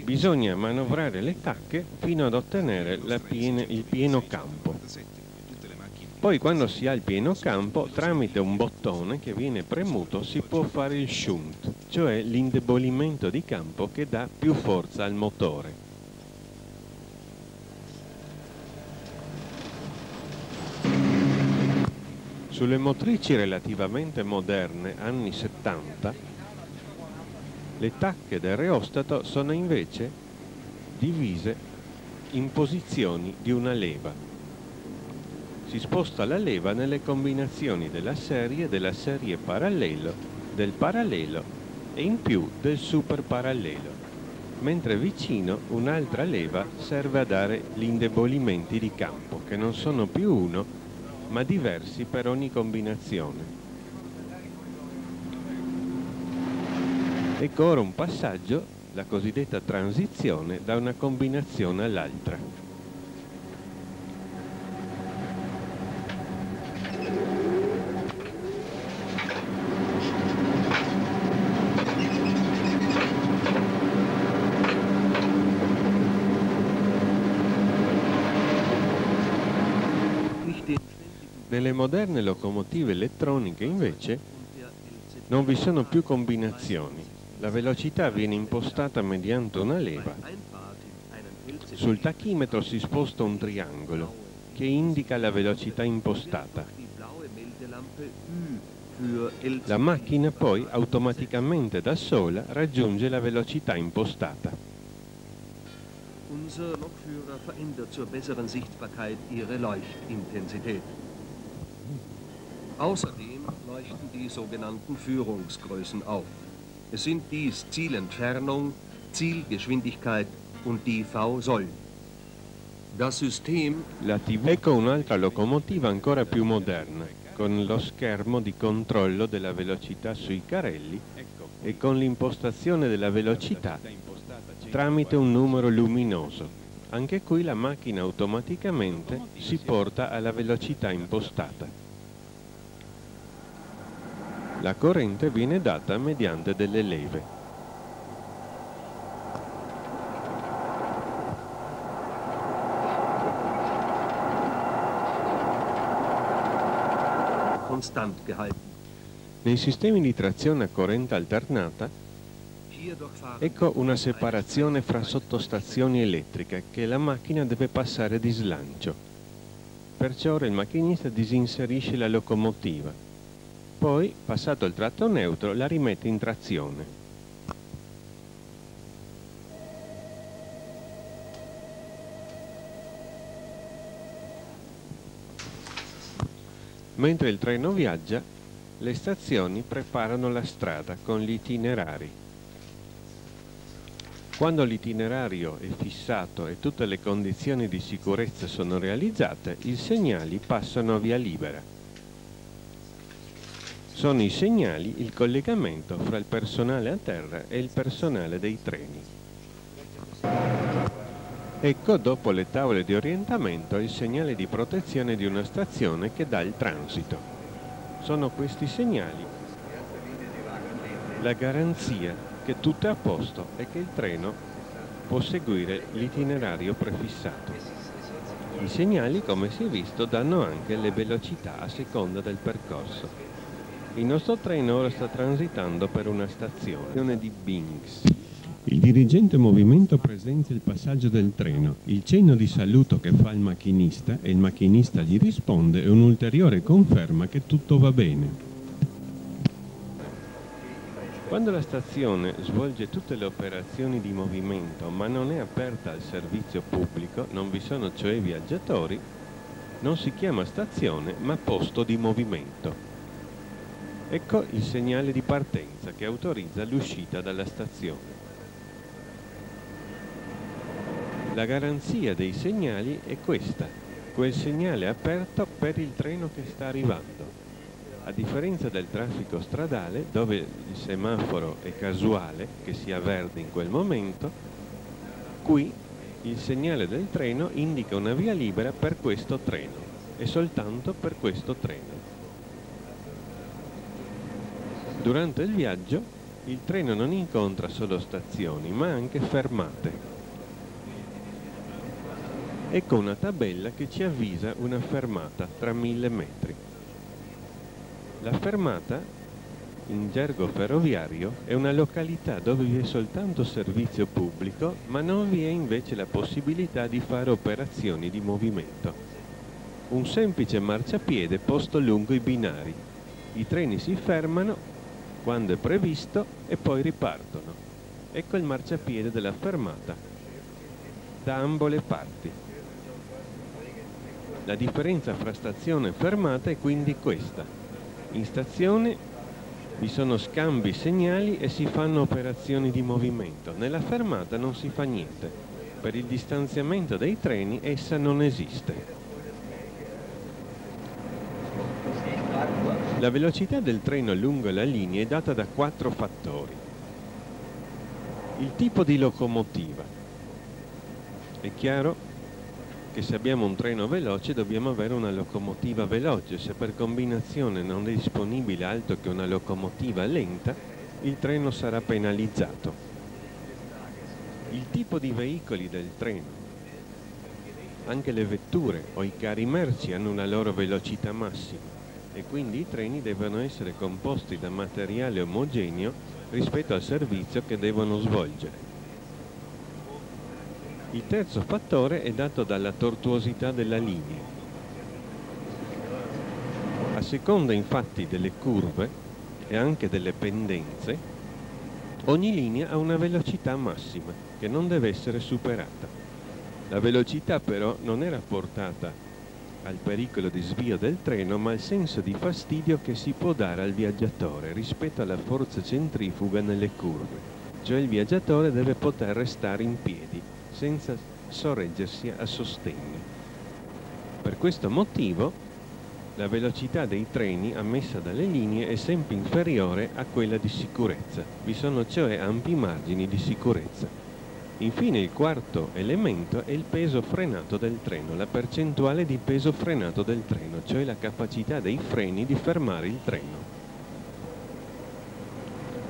Bisogna manovrare le tacche fino ad ottenere il pieno campo. Poi quando si ha il pieno campo, tramite un bottone che viene premuto si può fare il shunt, cioè l'indebolimento di campo che dà più forza al motore. Sulle motrici relativamente moderne, anni 70, le tacche del reostato sono invece divise in posizioni di una leva. Si sposta la leva nelle combinazioni della serie parallelo, del parallelo e in più del super parallelo, mentre vicino un'altra leva serve a dare gli indebolimenti di campo, che non sono più uno, ma diversi per ogni combinazione. Ecco ora un passaggio, la cosiddetta transizione, da una combinazione all'altra. Nelle moderne locomotive elettroniche invece non vi sono più combinazioni, la velocità viene impostata mediante una leva. Sul tachimetro si sposta un triangolo che indica la velocità impostata. La macchina poi automaticamente da sola raggiunge la velocità impostata. Unser Lokführer verändert zur besseren Sichtbarkeit ihre Leuchtintensität. Außerdem leuchten die sogenannten Führungsgrößen auf. Es sind dies Zielentfernung, Zielgeschwindigkeit und die V-Säulen. Das System... Ecco un'altra locomotiva ancora più moderna, con lo schermo di controllo della velocità sui carrelli e con l'impostazione della velocità tramite un numero luminoso. Anche qui la macchina automaticamente si porta alla velocità impostata. La corrente viene data mediante delle leve. Konstant gehalten. Nei sistemi di trazione a corrente alternata, ecco una separazione fra sottostazioni elettriche che la macchina deve passare di slancio. Perciò ora il macchinista disinserisce la locomotiva. Poi, passato il tratto neutro, la rimette in trazione. Mentre il treno viaggia, le stazioni preparano la strada con gli itinerari. Quando l'itinerario è fissato e tutte le condizioni di sicurezza sono realizzate, i segnali passano a via libera. Sono i segnali il collegamento fra il personale a terra e il personale dei treni. Ecco, dopo le tavole di orientamento, il segnale di protezione di una stazione che dà il transito. Sono questi segnali la garanzia che tutto è a posto e che il treno può seguire l'itinerario prefissato. I segnali, come si è visto, danno anche le velocità a seconda del percorso. Il nostro treno ora sta transitando per una stazione di Binks. Il dirigente movimento presenzia il passaggio del treno, il cenno di saluto che fa il macchinista e il macchinista gli risponde è un'ulteriore conferma che tutto va bene. Quando la stazione svolge tutte le operazioni di movimento ma non è aperta al servizio pubblico, non vi sono cioè viaggiatori, non si chiama stazione ma posto di movimento. Ecco il segnale di partenza che autorizza l'uscita dalla stazione. La garanzia dei segnali è questa, quel segnale aperto per il treno che sta arrivando. A differenza del traffico stradale, dove il semaforo è casuale, che sia verde in quel momento, qui il segnale del treno indica una via libera per questo treno e soltanto per questo treno. Durante il viaggio il treno non incontra solo stazioni, ma anche fermate. Ecco una tabella che ci avvisa una fermata tra 1000 metri. La fermata, in gergo ferroviario, è una località dove vi è soltanto servizio pubblico, ma non vi è invece la possibilità di fare operazioni di movimento. Un semplice marciapiede posto lungo i binari. I treni si fermano quando è previsto e poi ripartono. Ecco il marciapiede della fermata, da ambo le parti. La differenza fra stazione e fermata è quindi questa. In stazione vi sono scambi segnali e si fanno operazioni di movimento. Nella fermata non si fa niente. Per il distanziamento dei treni essa non esiste. La velocità del treno lungo la linea è data da 4 fattori. Il tipo di locomotiva. È chiaro che se abbiamo un treno veloce dobbiamo avere una locomotiva veloce. Se per combinazione non è disponibile altro che una locomotiva lenta, il treno sarà penalizzato. Il tipo di veicoli del treno. Anche le vetture o i carri merci hanno una loro velocità massima e quindi i treni devono essere composti da materiale omogeneo rispetto al servizio che devono svolgere. Il terzo fattore è dato dalla tortuosità della linea. A seconda infatti delle curve e anche delle pendenze, ogni linea ha una velocità massima che non deve essere superata. La velocità però non è rapportata al pericolo di svio del treno, ma al senso di fastidio che si può dare al viaggiatore rispetto alla forza centrifuga nelle curve. Cioè il viaggiatore deve poter restare in piedi senza sorreggersi a sostegno. Per questo motivo la velocità dei treni ammessa dalle linee è sempre inferiore a quella di sicurezza. Vi sono cioè ampi margini di sicurezza. Infine il quarto elemento è il peso frenato del treno, la percentuale di peso frenato del treno, cioè la capacità dei freni di fermare il treno.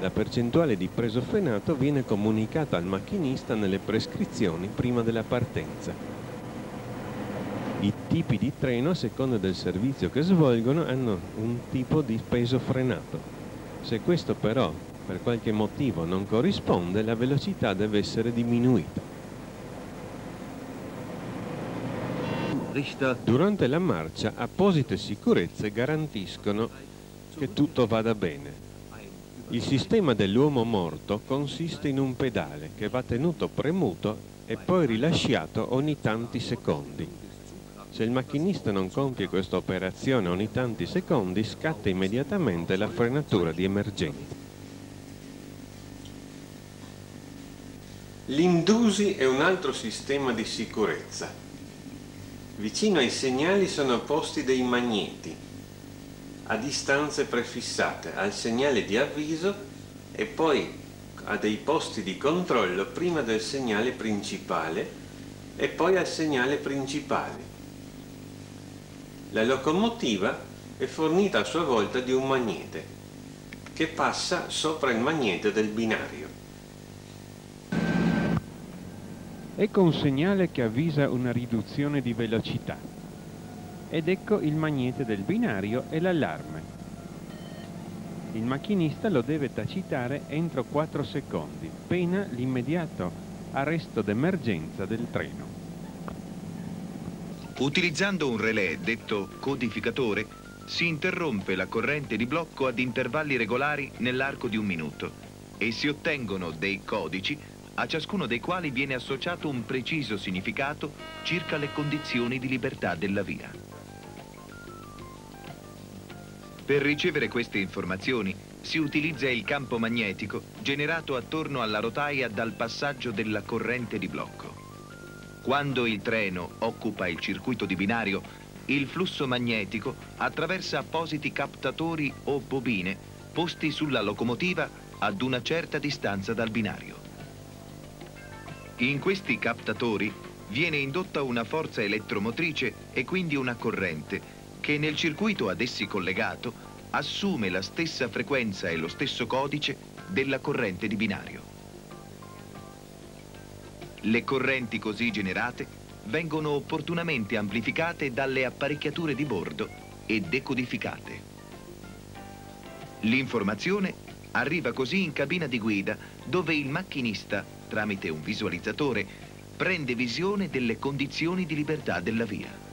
La percentuale di peso frenato viene comunicata al macchinista nelle prescrizioni prima della partenza. I tipi di treno, a seconda del servizio che svolgono, hanno un tipo di peso frenato. Se questo però per qualche motivo non corrisponde, la velocità deve essere diminuita. Durante la marcia, apposite sicurezze garantiscono che tutto vada bene. Il sistema dell'uomo morto consiste in un pedale che va tenuto premuto e poi rilasciato ogni tanti secondi. Se il macchinista non compie questa operazione ogni tanti secondi, scatta immediatamente la frenatura di emergenza. L'indusi è un altro sistema di sicurezza. Vicino ai segnali sono posti dei magneti a distanze prefissate al segnale di avviso e poi a dei posti di controllo prima del segnale principale e poi al segnale principale. La locomotiva è fornita a sua volta di un magnete. che passa sopra il magnete del binario. Ecco un segnale che avvisa una riduzione di velocità. Ed ecco il magnete del binario e l'allarme. Il macchinista lo deve tacitare entro 4 secondi, pena l'immediato arresto d'emergenza del treno. Utilizzando un relè detto codificatore, si interrompe la corrente di blocco ad intervalli regolari nell'arco di 1 minuto e si ottengono dei codici a ciascuno dei quali viene associato un preciso significato circa le condizioni di libertà della via. Per ricevere queste informazioni si utilizza il campo magnetico generato attorno alla rotaia dal passaggio della corrente di blocco. Quando il treno occupa il circuito di binario, il flusso magnetico attraversa appositi captatori o bobine posti sulla locomotiva ad una certa distanza dal binario. In questi captatori viene indotta una forza elettromotrice e quindi una corrente che nel circuito ad essi collegato assume la stessa frequenza e lo stesso codice della corrente di binario. Le correnti così generate vengono opportunamente amplificate dalle apparecchiature di bordo e decodificate. L'informazione arriva così in cabina di guida, dove il macchinista, tramite un visualizzatore, prende visione delle condizioni di libertà della via.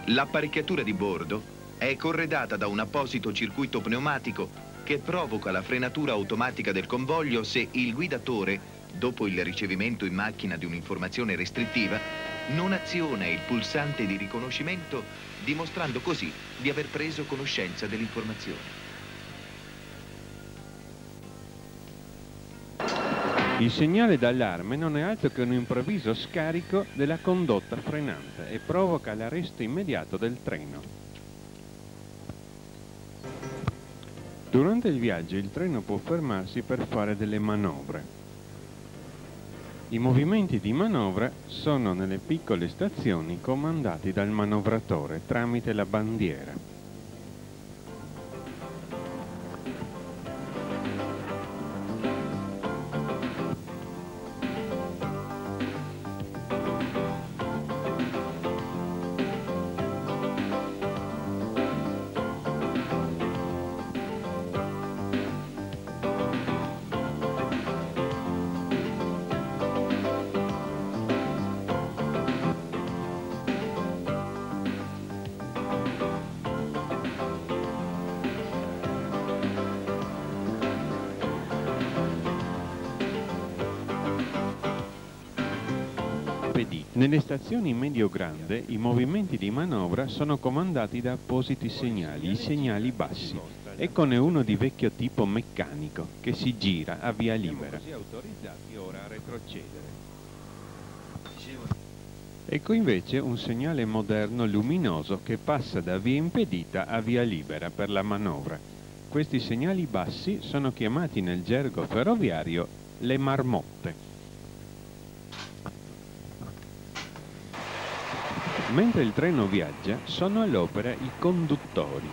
L'apparecchiatura di bordo è corredata da un apposito circuito pneumatico che provoca la frenatura automatica del convoglio se il guidatore, dopo il ricevimento in macchina di un'informazione restrittiva, non aziona il pulsante di riconoscimento, dimostrando così di aver preso conoscenza dell'informazione. Il segnale d'allarme non è altro che un improvviso scarico della condotta frenante e provoca l'arresto immediato del treno. Durante il viaggio il treno può fermarsi per fare delle manovre. I movimenti di manovra sono nelle piccole stazioni comandati dal manovratore tramite la bandiera. Nelle stazioni medio-grande i movimenti di manovra sono comandati da appositi segnali, i segnali bassi. Eccone uno di vecchio tipo meccanico che si gira a via libera. Siamo così autorizzati ora a retrocedere. Ecco invece un segnale moderno luminoso che passa da via impedita a via libera per la manovra. Questi segnali bassi sono chiamati nel gergo ferroviario le marmotte. Mentre il treno viaggia, sono all'opera i conduttori.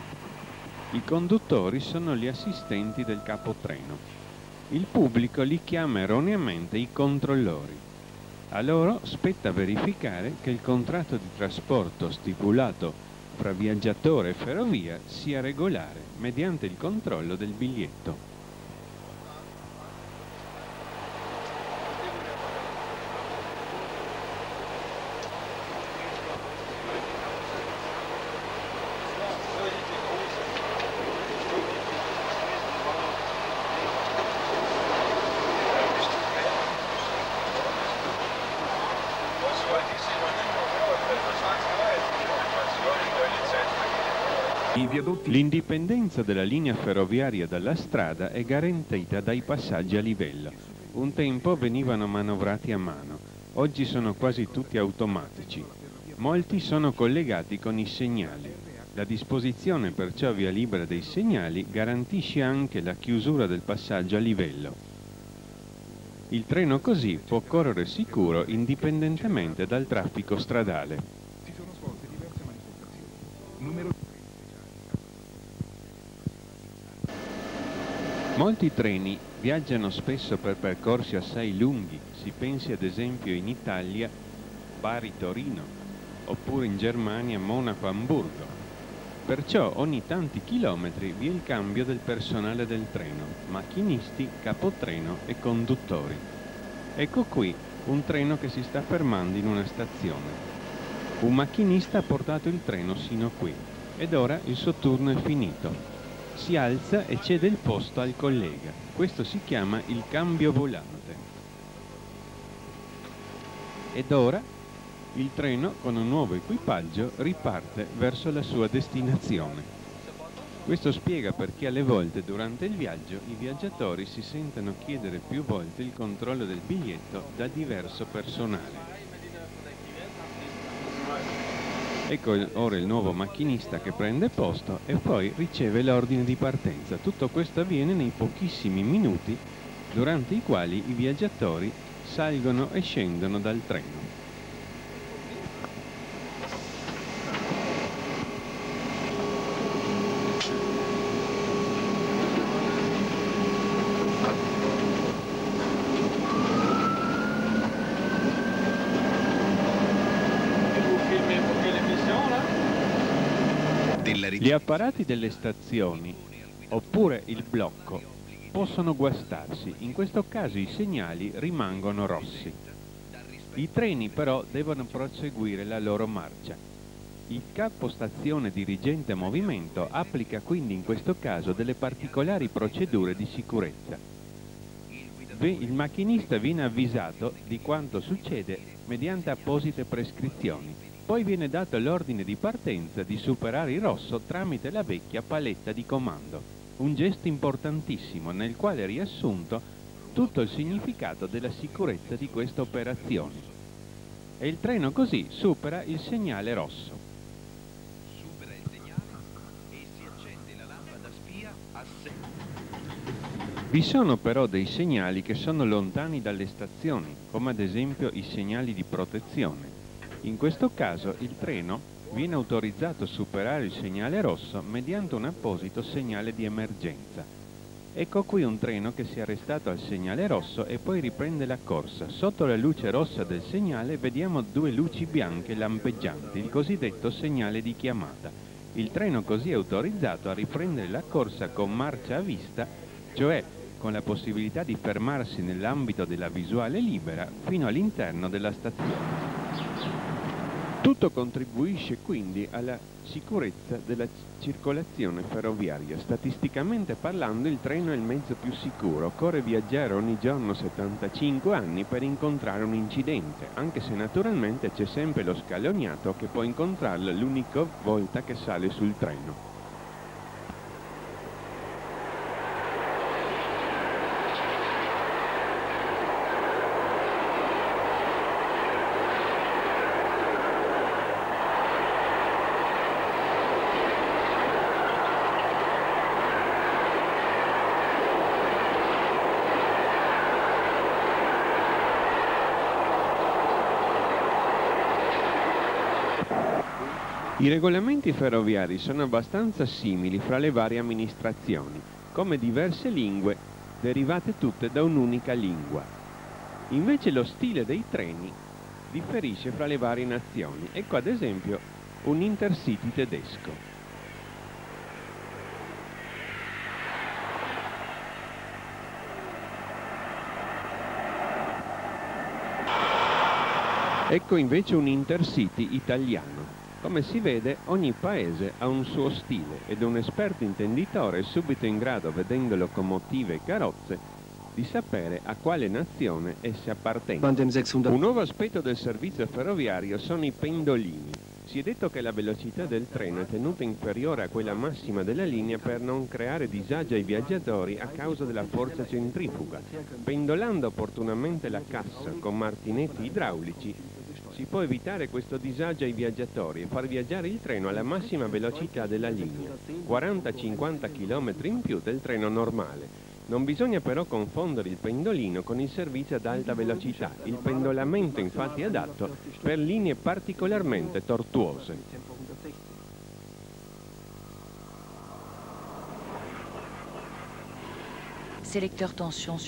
I conduttori sono gli assistenti del capotreno. Il pubblico li chiama erroneamente i controllori. A loro spetta verificare che il contratto di trasporto stipulato fra viaggiatore e ferrovia sia regolare mediante il controllo del biglietto. L'indipendenza della linea ferroviaria dalla strada è garantita dai passaggi a livello. Un tempo venivano manovrati a mano, oggi sono quasi tutti automatici. Molti sono collegati con i segnali. La disposizione perciò a via libera dei segnali garantisce anche la chiusura del passaggio a livello. Il treno così può correre sicuro indipendentemente dal traffico stradale. Molti treni viaggiano spesso per percorsi assai lunghi, si pensi ad esempio in Italia Bari-Torino, oppure in Germania Monaco-Amburgo. Perciò ogni tanti chilometri vi è il cambio del personale del treno, macchinisti, capotreno e conduttori. Ecco qui un treno che si sta fermando in una stazione. Un macchinista ha portato il treno sino qui ed ora il suo turno è finito. Si alza e cede il posto al collega. Questo si chiama il cambio volante. Ed ora il treno, con un nuovo equipaggio, riparte verso la sua destinazione. Questo spiega perché alle volte durante il viaggio i viaggiatori si sentono chiedere più volte il controllo del biglietto da diverso personale. Ecco ora il nuovo macchinista che prende posto e poi riceve l'ordine di partenza. Tutto questo avviene nei pochissimi minuti durante i quali i viaggiatori salgono e scendono dal treno. Gli apparati delle stazioni, oppure il blocco, possono guastarsi. In questo caso i segnali rimangono rossi. I treni però devono proseguire la loro marcia. Il capostazione dirigente movimento applica quindi in questo caso delle particolari procedure di sicurezza. Il macchinista viene avvisato di quanto succede mediante apposite prescrizioni. Poi viene dato l'ordine di partenza di superare il rosso tramite la vecchia paletta di comando, un gesto importantissimo nel quale è riassunto tutto il significato della sicurezza di questa operazione. E il treno così supera il segnale rosso. Supera il segnale e si accende la lampada spia a Vi sono però dei segnali che sono lontani dalle stazioni, come ad esempio i segnali di protezione. In questo caso il treno viene autorizzato a superare il segnale rosso mediante un apposito segnale di emergenza. Ecco qui un treno che si è arrestato al segnale rosso e poi riprende la corsa. Sotto la luce rossa del segnale vediamo due luci bianche lampeggianti, il cosiddetto segnale di chiamata. Il treno così è autorizzato a riprendere la corsa con marcia a vista, cioè con la possibilità di fermarsi nell'ambito della visuale libera fino all'interno della stazione. Tutto contribuisce quindi alla sicurezza della circolazione ferroviaria. Statisticamente parlando, il treno è il mezzo più sicuro. Occorre viaggiare ogni giorno 75 anni per incontrare un incidente, anche se naturalmente c'è sempre lo scalognato che può incontrarlo l'unica volta che sale sul treno. I regolamenti ferroviari sono abbastanza simili fra le varie amministrazioni, come diverse lingue derivate tutte da un'unica lingua. Invece lo stile dei treni differisce fra le varie nazioni. Ecco ad esempio un Intercity tedesco. Ecco invece un Intercity italiano. Come si vede, ogni paese ha un suo stile ed un esperto intenditore è subito in grado, vedendo locomotive e carrozze, di sapere a quale nazione esse appartengono. Un nuovo aspetto del servizio ferroviario sono i pendolini. Si è detto che la velocità del treno è tenuta inferiore a quella massima della linea per non creare disagio ai viaggiatori a causa della forza centrifuga. Pendolando opportunamente la cassa con martinetti idraulici, si può evitare questo disagio ai viaggiatori e far viaggiare il treno alla massima velocità della linea, 40-50 km in più del treno normale. Non bisogna però confondere il pendolino con il servizio ad alta velocità. Il pendolamento infatti è adatto per linee particolarmente tortuose.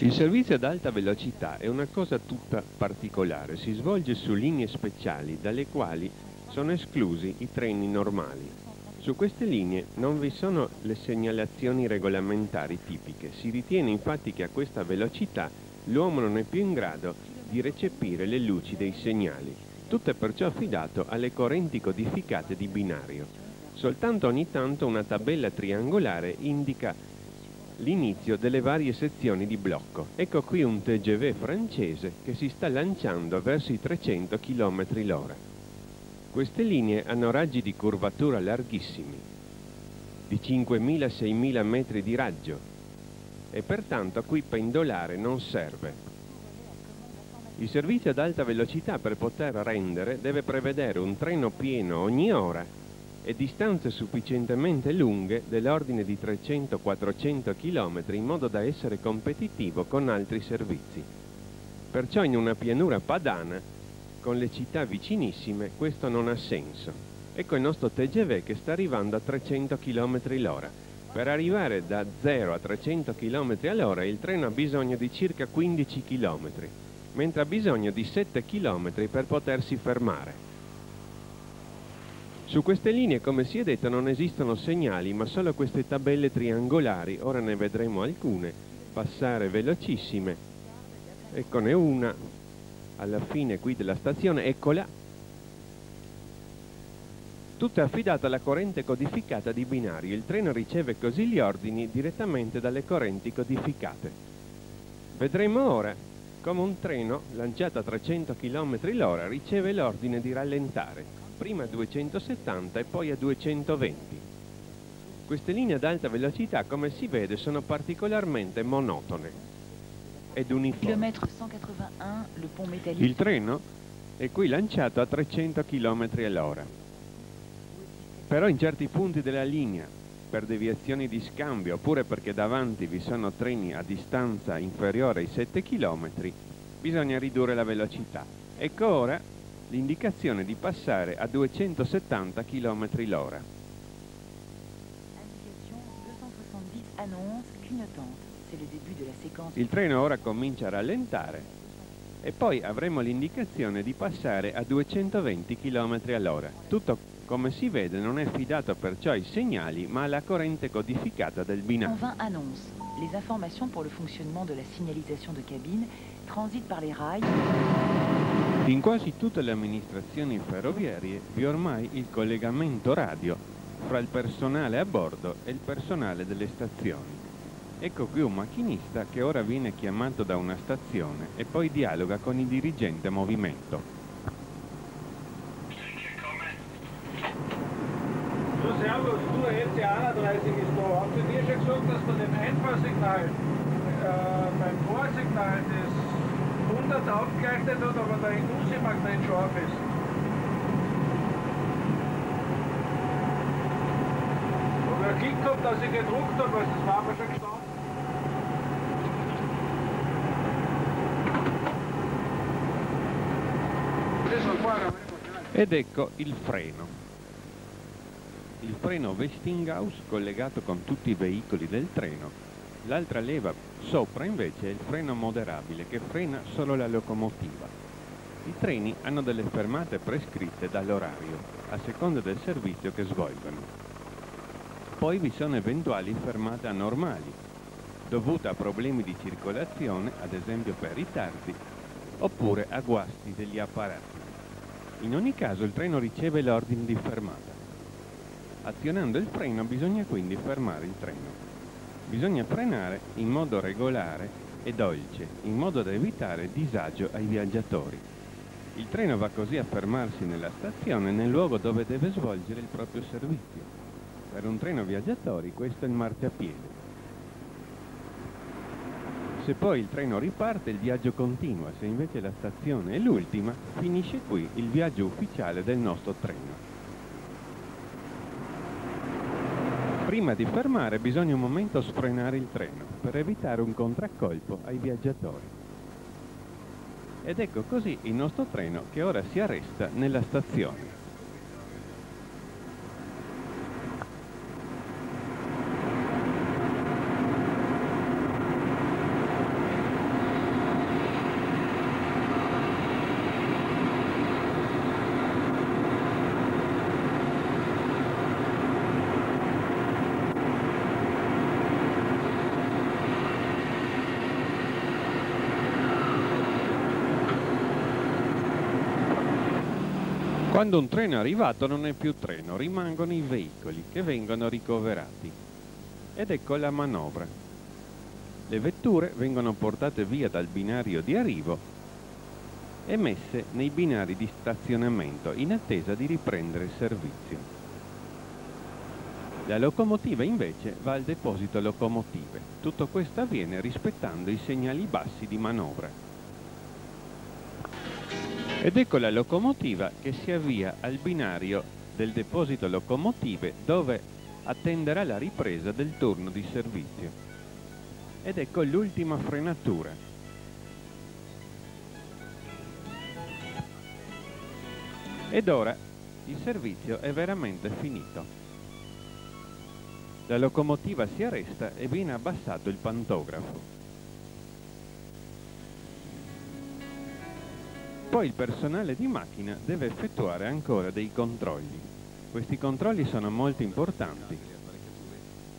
Il servizio ad alta velocità è una cosa tutta particolare, si svolge su linee speciali dalle quali sono esclusi i treni normali. Su queste linee non vi sono le segnalazioni regolamentari tipiche, si ritiene infatti che a questa velocità l'uomo non è più in grado di recepire le luci dei segnali. Tutto è perciò affidato alle correnti codificate di binario. Soltanto ogni tanto una tabella triangolare indica l'inizio delle varie sezioni di blocco. Ecco qui un TGV francese che si sta lanciando verso i 300 km/h. Queste linee hanno raggi di curvatura larghissimi, di 5.000-6.000 metri di raggio, e pertanto qui pendolare non serve. Il servizio ad alta velocità per poter rendere deve prevedere un treno pieno ogni ora e distanze sufficientemente lunghe dell'ordine di 300-400 km in modo da essere competitivo con altri servizi. Perciò in una pianura padana, con le città vicinissime, questo non ha senso. Ecco il nostro TGV che sta arrivando a 300 km/h. Per arrivare da 0 a 300 km/h il treno ha bisogno di circa 15 km, mentre ha bisogno di 7 km per potersi fermare. Su queste linee, come si è detto, non esistono segnali, ma solo queste tabelle triangolari. Ora ne vedremo alcune passare velocissime. Eccone una, alla fine qui della stazione, eccola. Tutto è affidato alla corrente codificata di binario. Il treno riceve così gli ordini direttamente dalle correnti codificate. Vedremo ora come un treno lanciato a 300 km/h riceve l'ordine di rallentare, prima a 270 e poi a 220. Queste linee ad alta velocità, come si vede, sono particolarmente monotone ed uniformi. Il treno è qui lanciato a 300 km/h. Però in certi punti della linea, per deviazioni di scambio oppure perché davanti vi sono treni a distanza inferiore ai 7 km, bisogna ridurre la velocità. Ecco ora l'indicazione di passare a 270 km/h. Il treno ora comincia a rallentare e poi avremo l'indicazione di passare a 220 km/h. Tutto, come si vede, non è affidato perciò ai segnali ma alla corrente codificata del binario. 120 annonce. Les informations pour le fonctionnement de la signalisation de cabine transitent par les rails. In quasi tutte le amministrazioni ferroviarie vi è ormai il collegamento radio fra il personale a bordo e il personale delle stazioni. Ecco qui un macchinista che ora viene chiamato da una stazione e poi dialoga con il dirigente a movimento. So, servus, du, EC 31 ist da. Habt ihr dir schon gesagt, dass bei dem Einfahrsignal, beim Vorsignal, das 100 aufgeleuchtet hat, aber der Industriemagnet scharf ist? Ich habe ja Glück gehabt, dass ich gedruckt habe, weil das war aber schon gestanden. Ed ecco il freno. Il freno Westinghouse collegato con tutti i veicoli del treno. L'altra leva sopra invece è il freno moderabile che frena solo la locomotiva. I treni hanno delle fermate prescritte dall'orario, a seconda del servizio che svolgono. Poi vi sono eventuali fermate anormali, dovute a problemi di circolazione, ad esempio per ritardi, oppure a guasti degli apparati. In ogni caso il treno riceve l'ordine di fermata. Azionando il freno bisogna quindi fermare il treno. Bisogna frenare in modo regolare e dolce, in modo da evitare disagio ai viaggiatori. Il treno va così a fermarsi nella stazione, nel luogo dove deve svolgere il proprio servizio. Per un treno viaggiatori questo è il marciapiede. Se poi il treno riparte il viaggio continua, se invece la stazione è l'ultima, finisce qui il viaggio ufficiale del nostro treno. Prima di fermare bisogna un momento sfrenare il treno per evitare un contraccolpo ai viaggiatori. Ed ecco così il nostro treno che ora si arresta nella stazione. Quando un treno è arrivato non è più treno, rimangono i veicoli che vengono ricoverati. Ed ecco la manovra. Le vetture vengono portate via dal binario di arrivo e messe nei binari di stazionamento in attesa di riprendere il servizio. La locomotiva invece va al deposito locomotive. Tutto questo avviene rispettando i segnali bassi di manovra. Ed ecco la locomotiva che si avvia al binario del deposito locomotive dove attenderà la ripresa del turno di servizio. Ed ecco l'ultima frenatura. Ed ora il servizio è veramente finito. La locomotiva si arresta e viene abbassato il pantografo. Poi il personale di macchina deve effettuare ancora dei controlli. Questi controlli sono molto importanti.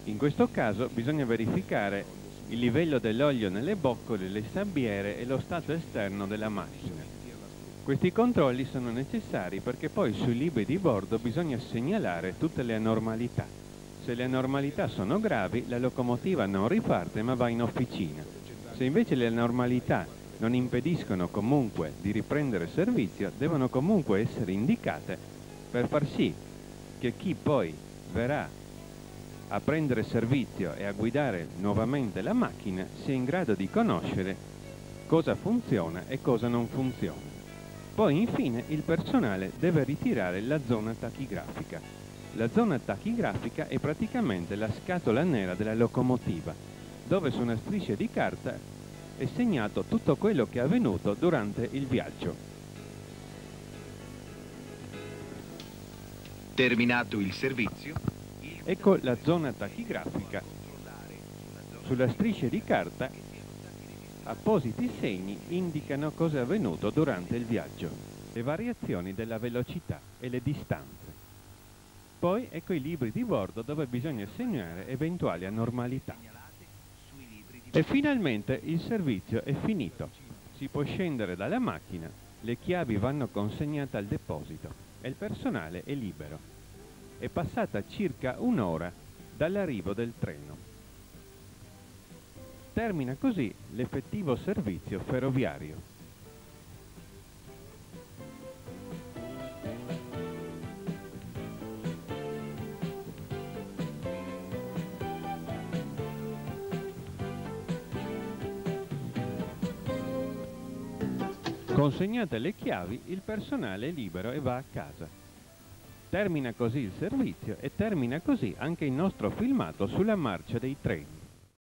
In questo caso bisogna verificare il livello dell'olio nelle boccole, le sabbiere e lo stato esterno della macchina. Questi controlli sono necessari perché poi sui libri di bordo bisogna segnalare tutte le anormalità. Se le anormalità sono gravi, la locomotiva non riparte ma va in officina. Se invece le anormalità non impediscono comunque di riprendere servizio, devono comunque essere indicate per far sì che chi poi verrà a prendere servizio e a guidare nuovamente la macchina sia in grado di conoscere cosa funziona e cosa non funziona. Poi infine il personale deve ritirare la zona tachigrafica. La zona tachigrafica è praticamente la scatola nera della locomotiva, dove su una striscia di carta è segnato tutto quello che è avvenuto durante il viaggio. Terminato il servizio, ecco la zona tachigrafica. Sulla striscia di carta appositi segni indicano cosa è avvenuto durante il viaggio, le variazioni della velocità e le distanze. Poi ecco i libri di bordo dove bisogna segnare eventuali anormalità. E finalmente il servizio è finito. Si può scendere dalla macchina, le chiavi vanno consegnate al deposito e il personale è libero. È passata circa un'ora dall'arrivo del treno. Termina così l'effettivo servizio ferroviario. Consegnate le chiavi, il personale è libero e va a casa. Termina così il servizio e termina così anche il nostro filmato sulla marcia dei treni.